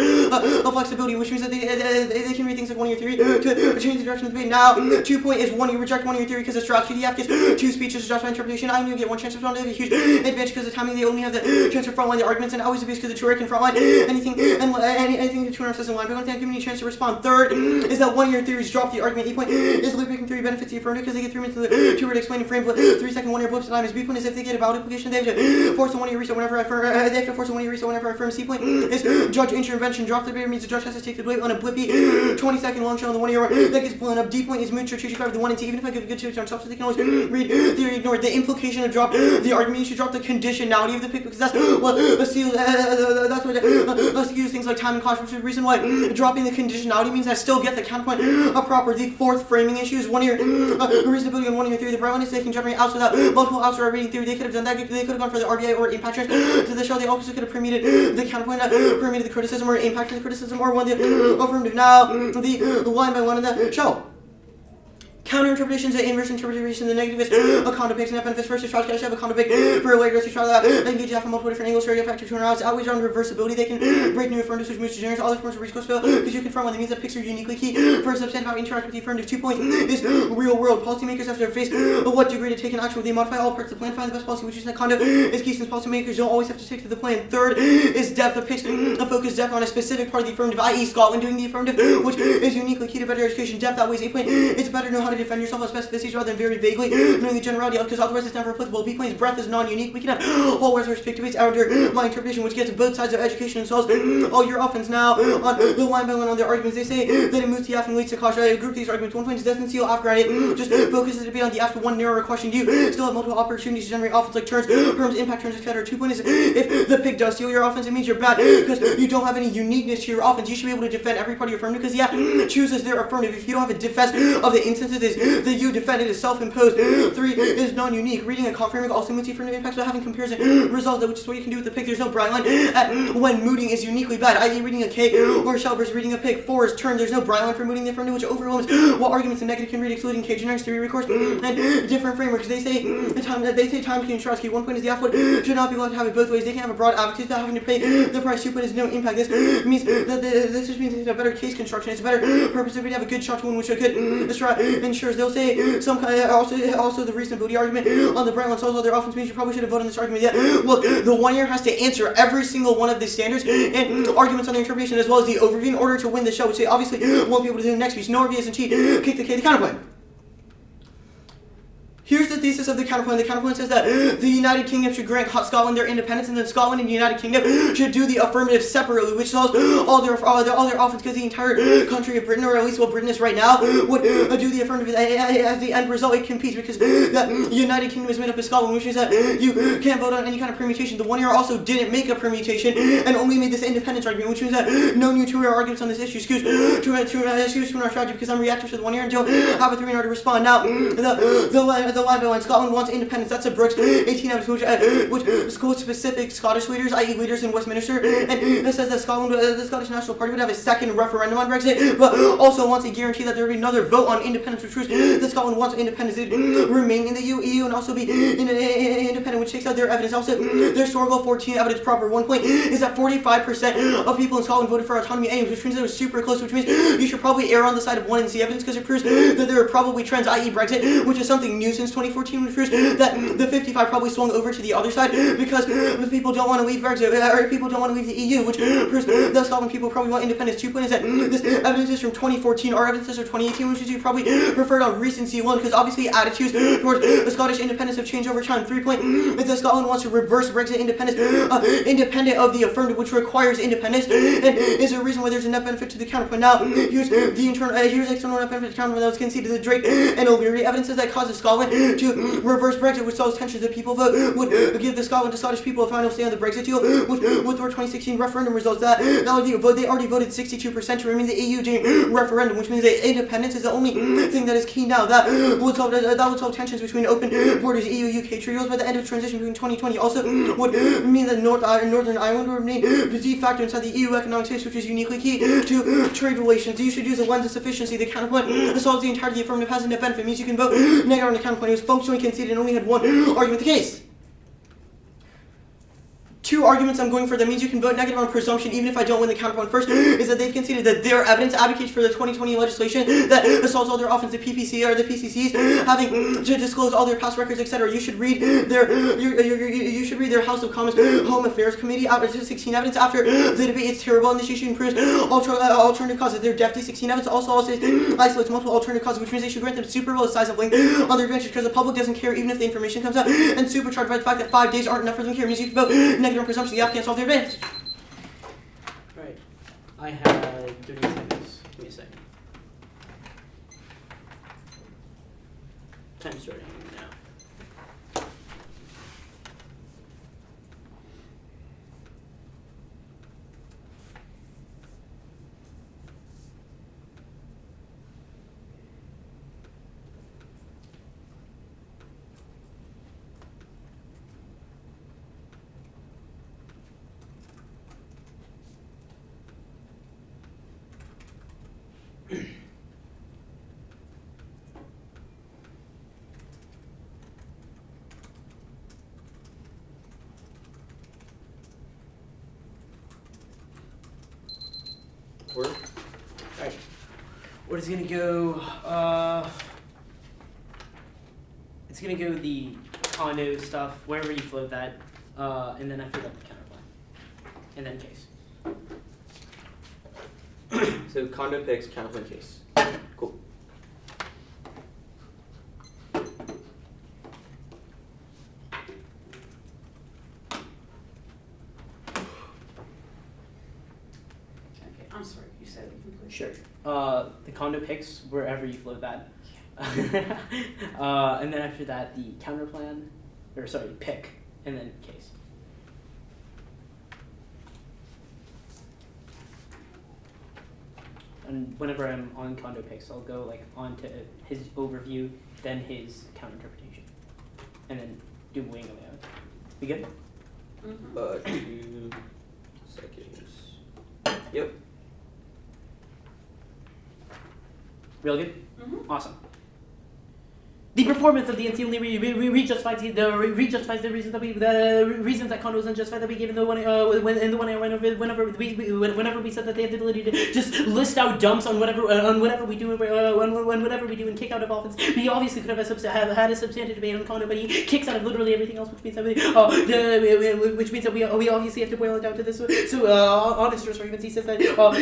of flexibility, which means that they can read things like 1 year theory to change the direction of the debate. Now 2 point is 1 you reject 1 year theory because it's dropped. TDF gets 2 speeches to justify interpretation. I only get 1 chance to respond. They have a huge advantage because of timing. They only have the chance to frontline the arguments and always abuse because the true can frontline anything the true says in line. But one thing I'm giving you a chance to respond. Third is that 1 year theories drop the argument. E point is loop breaking theory benefits the affirmative because they get 3 minutes of the 2 word explain and frame 3 second 1 year blips at time. Is B point is if they get a valid implication they have to force a 1 year reset whenever I affirm. They have to force a 1 year reset whenever I affirm. C point is judge intervention. Drop the barrier means the judge has to take the blade on a blippy 20 second long shell on the 1 year that gets blown up. D point is mood strategic of the 1 and T. Even if I give a good chance on top, so they can always read theory ignored. The implication of drop the argument. You should drop the conditionality of the pick because that's what a seal. That's what let's use things like time and cost, which is the reason why dropping the conditionality means I still get the counterpoint proper. The fourth framing issue is 1 year reasonability and 1 year theory. The bright one is they can generate outs without multiple outs or reading theory. They could have done that. They could have gone for the RBI or impact trends to the show. They also could have permitted the counterpoint, permitted the criticism or impact the criticism or one the affirmative. Now the line by one in the show. Counter interpretations and inverse interpretation. The negative is a condo pick, net benefits versus try to have a condo pick for a later to try that. Engage from multiple different angles, area factor turnarounds, always on reversibility. They can break new affirmatives, which moves to generate all the forms of recourse fail because you confirm one. That means that picks are uniquely key for substantive how interact with the affirmative. 2 point is real world. Policymakers have to face what degree to take an action. They modify all parts of the plan, find the best policy, which is that condo is key since policymakers don't always have to stick to the plan. Third is depth of picks, a focus depth on a specific part of the affirmative, i.e. Scotland doing the affirmative, which is uniquely key to better education. Depth that weighs 8 point. It's better to know how to defend yourself with specificity rather than very vaguely knowing the generality because otherwise it's never applicable. B point's breadth is non-unique. We can have whole resource pick debates under my interpretation, which gets both sides of education and solves all your offense. Now on the line by line on their arguments, they say that it moves to F and leads to caution. I group these arguments. 1 point doesn't seal off granted, just focuses the debate on the after one narrower question. Do you still have multiple opportunities to generate offense like turns, perms, impact turns, etc. 2 point is if the pick does steal your offense, it means you're bad because you don't have any uniqueness to your offense. You should be able to defend every part of your affirmative because the F chooses their affirmative. If you don't have a defense of the instances that you defend, it is self-imposed. 3 is non-unique. Reading a comp framing also means affirmative impacts without having comparison results, which is what you can do with the pick. There's no bright line when mooting is uniquely bad, i.e. reading a K or shell versus reading a pick. 4 is turn. There's no bright line for mooting the affirmative, which overwhelms what arguments and negative can read, excluding K generics, theory recourse, and different frameworks. They say time can trust key. 1 point is the F would should not be allowed to have it both ways. They can have a broad advocacy without having to pay the price. 2 point is no impact. This means that this just means it's a better case construction. It's a better purpose if we have a good shot to win, which a good ensures. They'll say some kind of also the reasonability argument on the bright line solves all their offense means you probably should have voted on this argument. Yeah, look, the 1 year has to answer every single one of the standards and arguments on the interpretation as well as the overview in order to win the show, which they obviously won't be able to do in the next speech. No RVS and cheat, kick the K to counterpoint. Here's the thesis of the counterpoint. The counterpoint says that the United Kingdom should grant Scotland their independence, and then Scotland and the United Kingdom should do the affirmative separately, which solves all their offense, because the entire country of Britain, or at least what Britain is right now, would do the affirmative as the end result. It competes because the United Kingdom is made up of Scotland, which means that you can't vote on any kind of permutation. The 1 year also didn't make a permutation and only made this independence argument, which means that no new 2 year arguments on this issue. Excuse our strategy, because I'm reactive to the 1 year and don't have a 3 year to respond. Now, the line by line, Scotland wants independence. That's a Brooks 18 evidence, which quotes specific Scottish leaders, i.e. leaders in Westminster, and it says that the Scottish National Party would have a second referendum on Brexit, but also wants a guarantee that there would be another vote on independence, which proves that Scotland wants independence. They'd remain in the EU and also be independent, which takes out their evidence. Also, their historical 14 evidence proper. 1 point is that 45% of people in Scotland voted for autonomy anyways, which means it was super close, which means you should probably err on the side of 1 and C evidence, because it proves that there are probably trends, i.e. Brexit, which is something new since 2014, which proves that the 55 probably swung over to the other side because people don't want to leave Brexit, or people don't want to leave the EU, which proves that Scotland people probably want independence. 2 point is that this evidence is from 2014, our evidence is from 2018, which is you probably preferred on recency 1, because obviously attitudes towards the Scottish independence have changed over time. 3 point is that Scotland wants to reverse Brexit independence, independent of the affirmative, which requires independence, and is a reason why there's a net benefit to the counterpoint. Now, here's the here's external net benefit to the counterpoint that was conceded. The Drake and O'Leary evidences that causes Scotland to reverse Brexit, which solves tensions. The people vote would give the Scottish people a final say on the Brexit deal, with their 2016 referendum results. That they already voted 62% to remain the EU during referendum, which means that independence is the only thing that is key now. That would solve tensions between open borders, EU-UK treaties by the end of transition between 2020. Also would mean that Northern Ireland would remain de facto inside the EU economic space, which is uniquely key to trade relations. You should use a lens of sufficiency. The counterpoint that solves the entirety of the affirmative has a net benefit. It means you can vote negative on the counterpoint. It was functionally conceded and only had one argument. The case. 2 arguments I'm going for that means you can vote negative on presumption even if I don't win the counterpoint. First is that they've conceded that their evidence advocates for the 2020 legislation that assaults all their offense, the PPC or the PCCs having to disclose all their past records, etc. You should read their House of Commons Home Affairs Committee out of 16 evidence after the debate. It's terrible, and this issue improves alternative causes. Their DEFT 16 evidence also isolates multiple alternative causes, which means they should grant them super low size of link on their advantage, because the public doesn't care even if the information comes out, and supercharged by the fact that 5 days aren't enough for them to care means you can vote negative on presumption. The applicant solve their advantage.
Right. I had 30 seconds. Give me a second. Time starting now. Alright. What is gonna go? It's gonna go the condo stuff, wherever you float that, and then after that the counterpoint. And then case.
So condo picks, counterpoint case. Cool.
I'm sorry, you said it completely.
Sure. The condo picks, wherever you float that. And then after that, the counter plan, or sorry, pick, and then case. And whenever I'm on condo picks, I'll go like onto his overview, then his counter interpretation, and then do wing of it. We good?
Mm-hmm.
2 seconds. Yep.
Real good?
Mm-hmm.
Awesome. The performance of the NC only rejustifies the reasons that Kondo was unjustified that we gave in the one I went over whenever we said that they have the ability to just list out dumps on whatever we do and kick out of offense. We obviously could have had a substantive debate on Kondo, but he kicks out of literally everything else, which means that we obviously have to boil it down to this. So on his first arguments, he says that on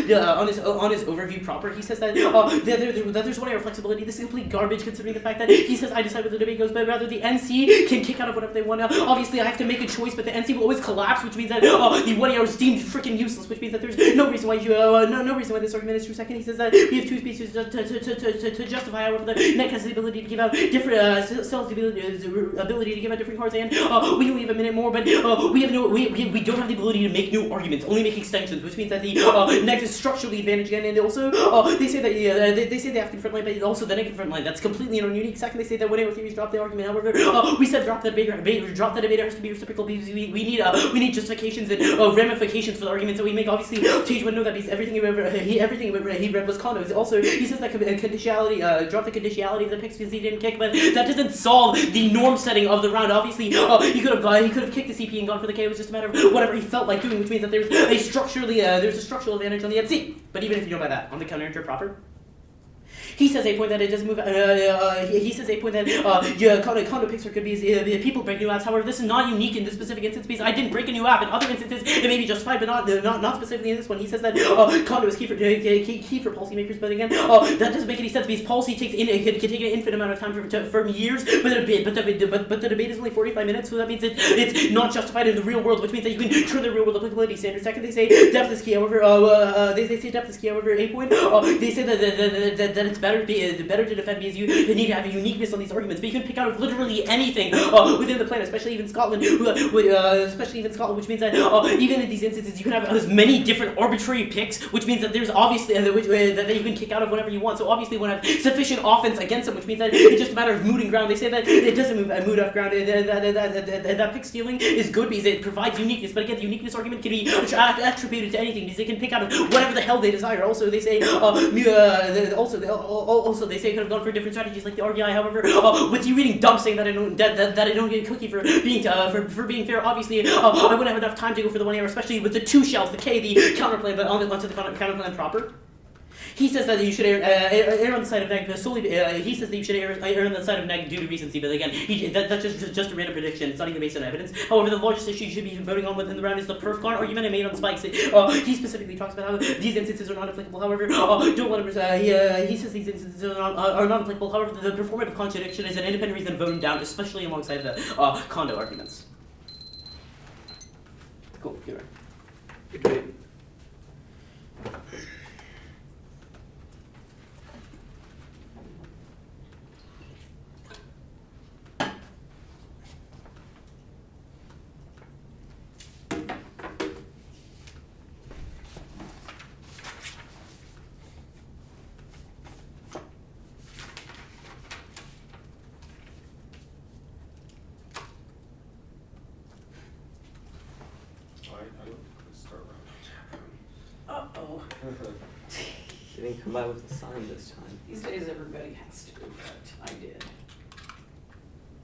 his overview proper, he says that there's one error flexibility. This is complete garbage considering the fact that he says says, I decide where the debate goes, but rather the NC can kick out of whatever they want. Obviously, I have to make a choice, but the NC will always collapse, which means that the 1 hour is deemed freaking useless, which means that there's no reason why no reason why this argument is true. Second, he says that we have two species to justify, however, the neck has the ability to give out different cells, the ability to give out different cards, and we only have a minute more, but we don't have the ability to make new arguments, only make extensions, which means that the neck is structurally advantaged again, and also they say that they say the African front line, but also the negative front line. That's completely unique. Second, they say that whenever theories drop the argument, however, we said drop the debate has to be reciprocal because we need justifications and ramifications for the arguments that we make. Obviously, Tage would know that because everything he read was condos. Also, he says that conditionality, drop the conditionality of the picks because he didn't kick, but that doesn't solve the norm setting of the round. Obviously, he could have kicked the CP and gone for the K. It was just a matter of whatever he felt like doing, which means that there's a structural advantage on the NC. But even if you know about that, on the counter enter proper. He says a point that it doesn't move. He says a point that condo picks could be people break new apps. However, this is not unique in this specific instance because I didn't break a new app. In other instances, it may be justified, but not specifically in this one. He says that condo is key for policymakers, but again, that doesn't make any sense because policy can take an infinite amount of time for years. But the debate is only 45 minutes, so that means it's not justified in the real world, which means that you can turn the real world applicability standard. Second, they say depth is key. However, they say depth is key. However, a point. They say that it's better to defend because you need to have a uniqueness on these arguments. But you can pick out of literally anything within the plan, especially even Scotland, which means that even in these instances you can have as many different arbitrary picks, which means that there's obviously that you can kick out of whenever you want. So obviously, when I have sufficient offense against them, which means that it's just a matter of mooting ground. They say that it doesn't moot off ground. That pick stealing is good because it provides uniqueness. But again, the uniqueness argument can be attributed to anything because they can pick out of whatever the hell they desire. Also, they say also, they say it could have gone for different strategies like the RBI. However, with you reading dump saying that I don't get a cookie for being fair, obviously I wouldn't have enough time to go for the 1 hour, especially with the two shells, the K, the counterplay, but onto the counterplay proper. He says that you should err on the side of neg solely. He says that you should err on the side of neg due to recency, but again, that's just a random prediction. It's not even based on evidence. However, the largest issue you should be voting on within the round is the perf con argument I made on spikes. He specifically talks about how these instances are not applicable. However, don't let him. He says these instances are not applicable. However, the performative contradiction is an independent reason voting down, especially alongside the condo arguments. Cool. You're right.
Uh-oh.
They didn't come by with a sign this time.
These days everybody has to, but I did.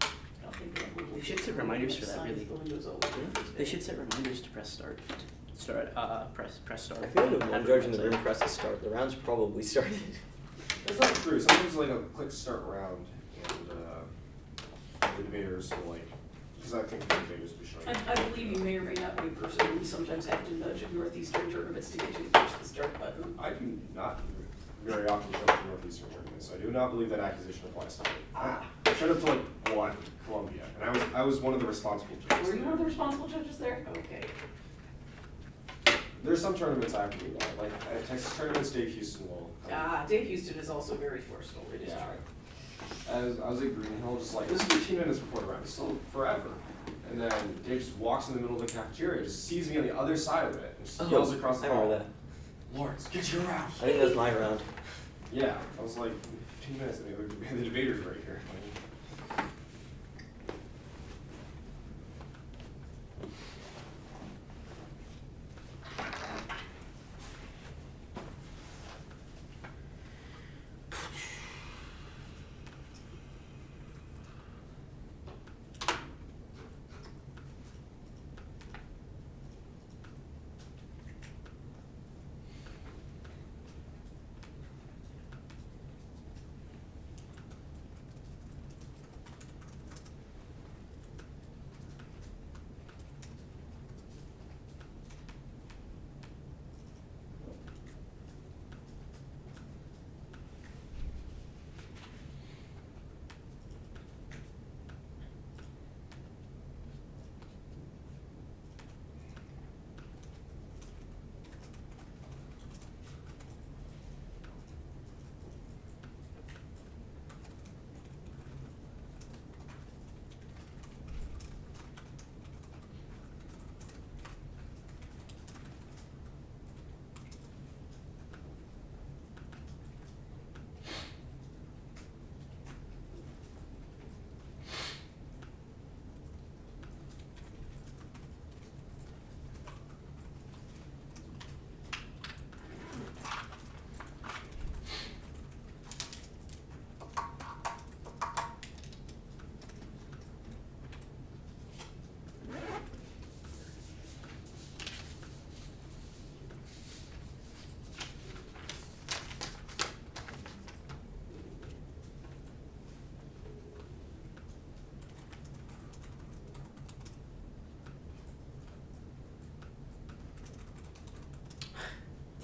I think
They should set reminders for that,
signs
really.
the windows open.
They should set reminders to press start. Press start.
I feel like if one judge in the room presses start, the round's probably started.
That's not true. Sometimes like a click start round and the debaters will like, because I think the debaters will be showing.
I believe you may or may not be a person who sometimes have to nudge at Northeastern tournaments to get you to push the start button.
I do not very often show up to Northeastern tournaments, so I do not believe that accusation applies to me. I showed up to like one, Columbia, and I was one of the responsible judges.
Were you one of the responsible judges there? Okay.
There's some tournaments I have to do that, like at Texas tournaments, Dave Houston will.
Dave Houston is also very forceful. It is
Yeah.
true.
I was at Green Hill, just like, this is 15 minutes before the round, it's still forever. And then Dave just walks in the middle of the cafeteria, just sees me on the other side of it, and just yells across the
I
hall.
remember that.
Lawrence, get your round.
I think that was my round.
Yeah, I was like, 15 minutes, and the debater's right here.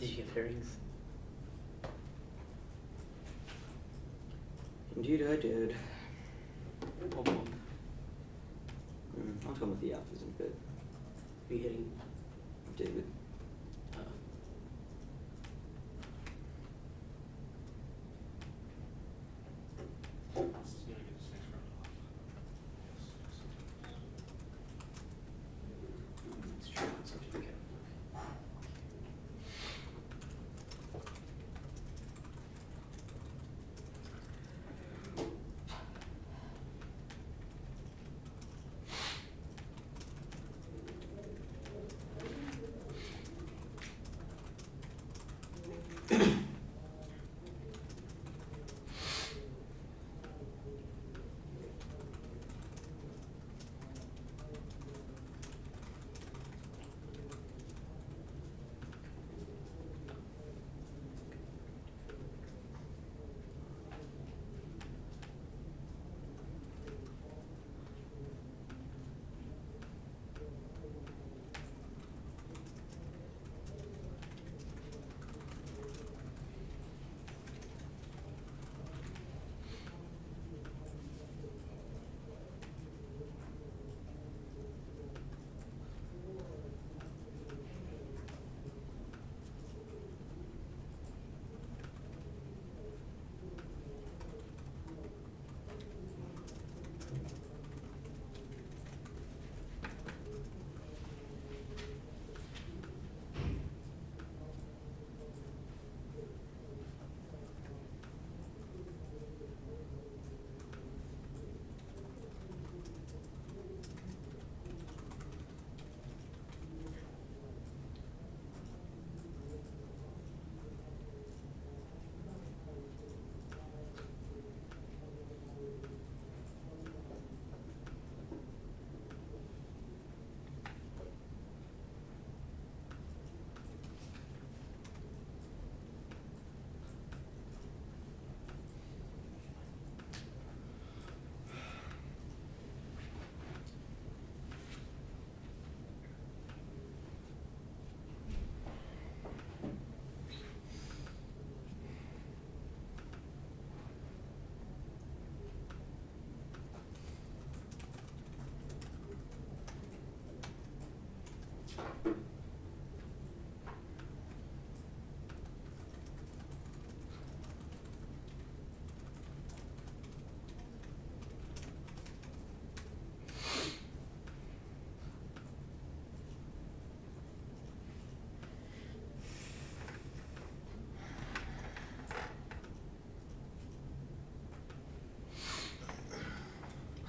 Did you get hearings?
Indeed, I did.
Oh,
I'll come with the alphas in a bit.
are you hitting?
David.
It's true. It's such a good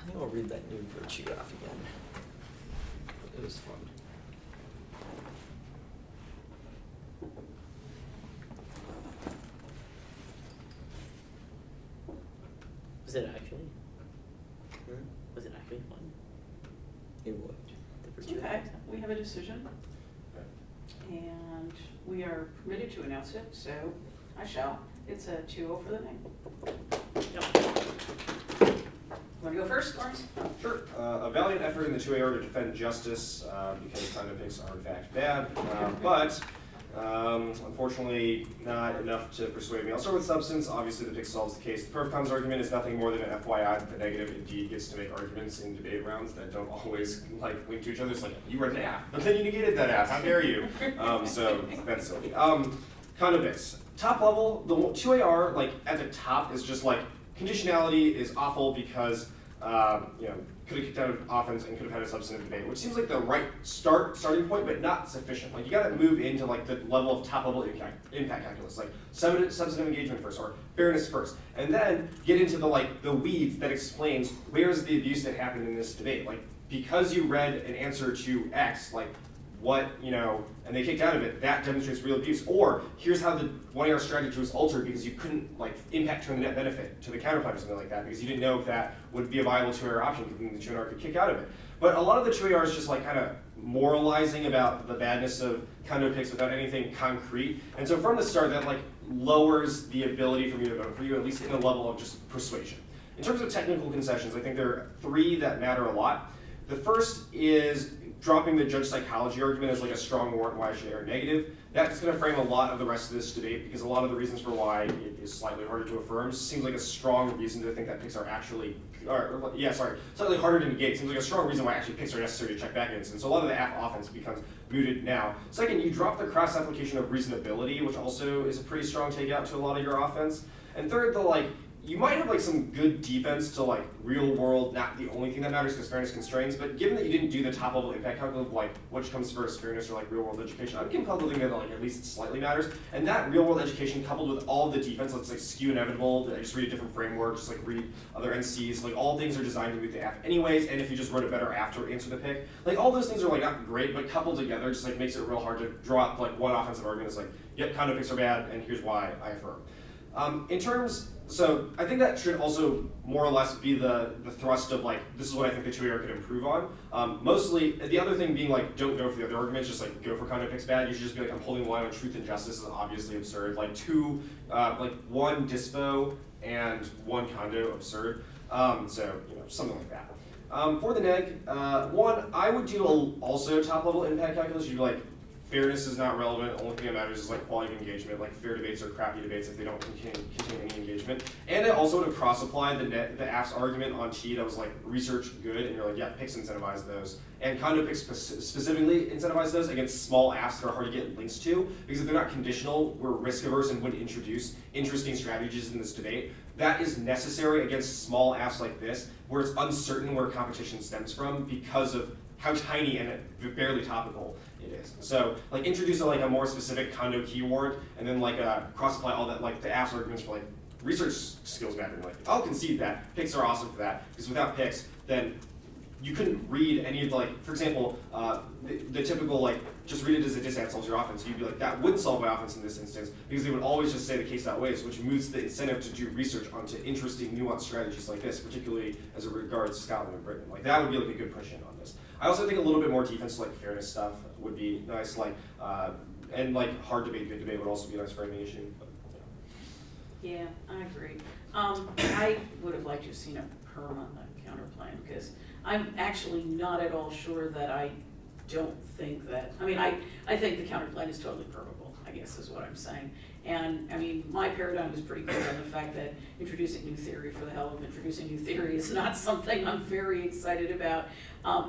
I think I'll read that new virtue graph again. It was fun.
Was it actually?
Hmm?
Was it actually fun?
In what?
The virtue
Okay,
exam?
we have a decision. And we are permitted to announce it, so I shall. It's a 2-0 for the night.
No.
Want to go first, Lawrence?
Sure. A valiant effort in the 2AR to defend justice because time picks are in fact bad, but unfortunately not enough to persuade me. I'll start with substance. Obviously the pick solves the case. The perf cons argument is nothing more than an FYI that the negative indeed gets to make arguments in debate rounds that don't always like link to each other. It's like, you read an F, but then you negated that F. How dare you? So that's silly. Condo picks. Top level, the 2AR like at the top is just like conditionality is awful because could have kicked out of offense and could have had a substantive debate, which seems like the right starting point, but not sufficient. Like you got to move into like the level of top level impact calculus, like substantive engagement first or fairness first, and then get into the weeds that explains where's the abuse that happened in this debate. Like because you read an answer to X, like what, and they kicked out of it, that demonstrates real abuse. Or here's how the 1AR strategy was altered because you couldn't impact turn the net benefit to the counterpart or something like that because you didn't know if that would be a viable 2AR option given the 2AR could kick out of it. But a lot of the 2AR is just kind of moralizing about the badness of condo picks without anything concrete. And so from the start that lowers the ability for me to vote for you, at least in the level of just persuasion. In terms of technical concessions, I think there are 3 that matter a lot. The first is dropping the judge psychology argument as like a strong warrant why I should err negative, that's going to frame a lot of the rest of this debate, because a lot of the reasons for why it is slightly harder to affirm seems like a strong reason to think that picks are actually, slightly harder to negate. Seems like a strong reason why actually picks are necessary to check back in. So a lot of the offense becomes mooted now. Second, you drop the cross application of reasonability, which also is a pretty strong takeout to a lot of your offense. And third, you might have like some good defense to like real world, not the only thing that matters because fairness constraints, but given that you didn't do the top level impact calculus of like which comes first, fairness or like real world education, I'm compelled to think that like at least slightly matters. And that real world education coupled with all the defense, let's like skew inevitable, just read a different framework, just like read other NCs, like all things are designed to move the F anyways, and if you just wrote it better after answer the pick, like all those things are like not great, but coupled together just like makes it real hard to draw up like one offensive argument that's like, yep, condo picks are bad, and here's why I affirm. So I think that should also more or less be the thrust of like, this is what I think the 2AR could improve on. Mostly, the other thing being like, don't go for the other arguments, just like go for condo picks bad. You should just be like, I'm holding the line on truth and justice is obviously absurd. Like one dispo and one condo absurd. So something like that. For the neg, one, I would do also top level impact calculus. You'd be like, fairness is not relevant. The only thing that matters is like quality of engagement. Like fair debates are crappy debates if they don't contain any engagement. And I also would have cross-applied the AF's argument on T that was like research good, and you're like, yeah, picks incentivize those. And condo picks specifically incentivize those against small AFs that are hard to get links to, because if they're not conditional, we're risk averse and wouldn't introduce interesting strategies in this debate. That is necessary against small AFs like this, where it's uncertain where competition stems from because of how tiny and barely topical it is. So like introduce a more specific condo key warrant, and then cross apply all that the AF's arguments for research skills matter. I'll concede that picks are awesome for that, because without picks, then you couldn't read any of for example, the typical just read it as a disad solves your offense. You'd be like, that wouldn't solve my offense in this instance, because they would always just say the case that way, which moots the incentive to do research onto interesting, nuanced strategies like this, particularly as it regards Scotland and Britain. That would be a good push in on this. I also think a little bit more defense fairness stuff would be nice, and hard debate, good debate would also be a nice framing issue. But,
yeah, I agree. I would have liked to have seen a perm on the counterplan, because I'm actually not at all sure that I don't think that, I think the counterplan is totally permeable, I guess is what I'm saying. And my paradigm is pretty clear on the fact that introducing new theory for the hell of introducing new theory is not something I'm very excited about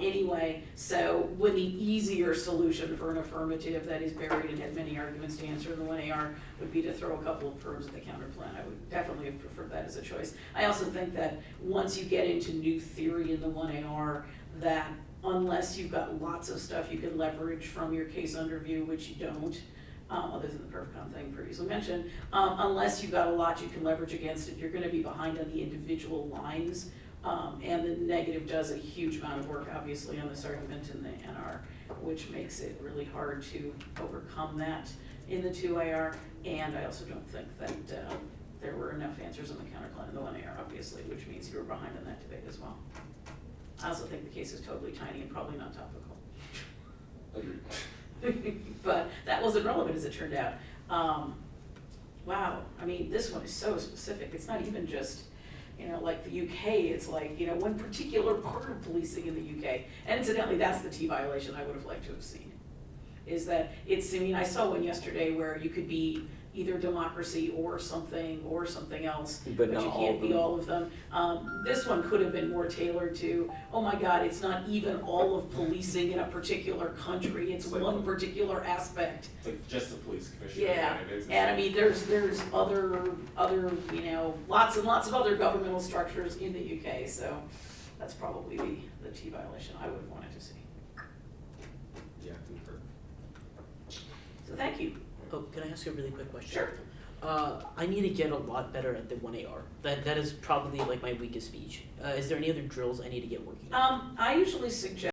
anyway. So when the easier solution for an affirmative that is buried and had many arguments to answer in the 1AR would be to throw a couple of perms at the counterplan, I would definitely have preferred that as a choice. I also think that once you get into new theory in the 1AR, that unless you've got lots of stuff you can leverage from your case underview, which you don't, other than the perfcon thing previously mentioned, unless you've got a lot you can leverage against it, you're going to be behind on the individual lines. And the negative does a huge amount of work, obviously, on this argument in the NR, which makes it really hard to overcome that in the 2AR. And I also don't think that there were enough answers on the counterclaim in the 1AR, obviously, which means you were behind on that debate as well. I also think the case is totally tiny and probably not topical.
agreed.
But that wasn't relevant, as it turned out. Wow, this one is so specific. It's not even just, like the UK, it's one particular part of policing in the UK. And incidentally, that's the T violation I would have liked to have seen. Is that I saw one yesterday where you could be either democracy or something else, but you can't be all of them. This one could have been more tailored to, oh my God, it's not even all of policing in a particular country, it's one particular aspect.
It's just the police commissioner.
Yeah, and there's other lots and lots of other governmental structures in the UK, so that's probably the T violation I would have wanted to see.
Yeah, concur.
So thank you.
Oh, can I ask you a really quick question?
Sure.
I need to get a lot better at the 1AR. That is probably my weakest speech. Is there any other drills I need to get working on?
I usually suggest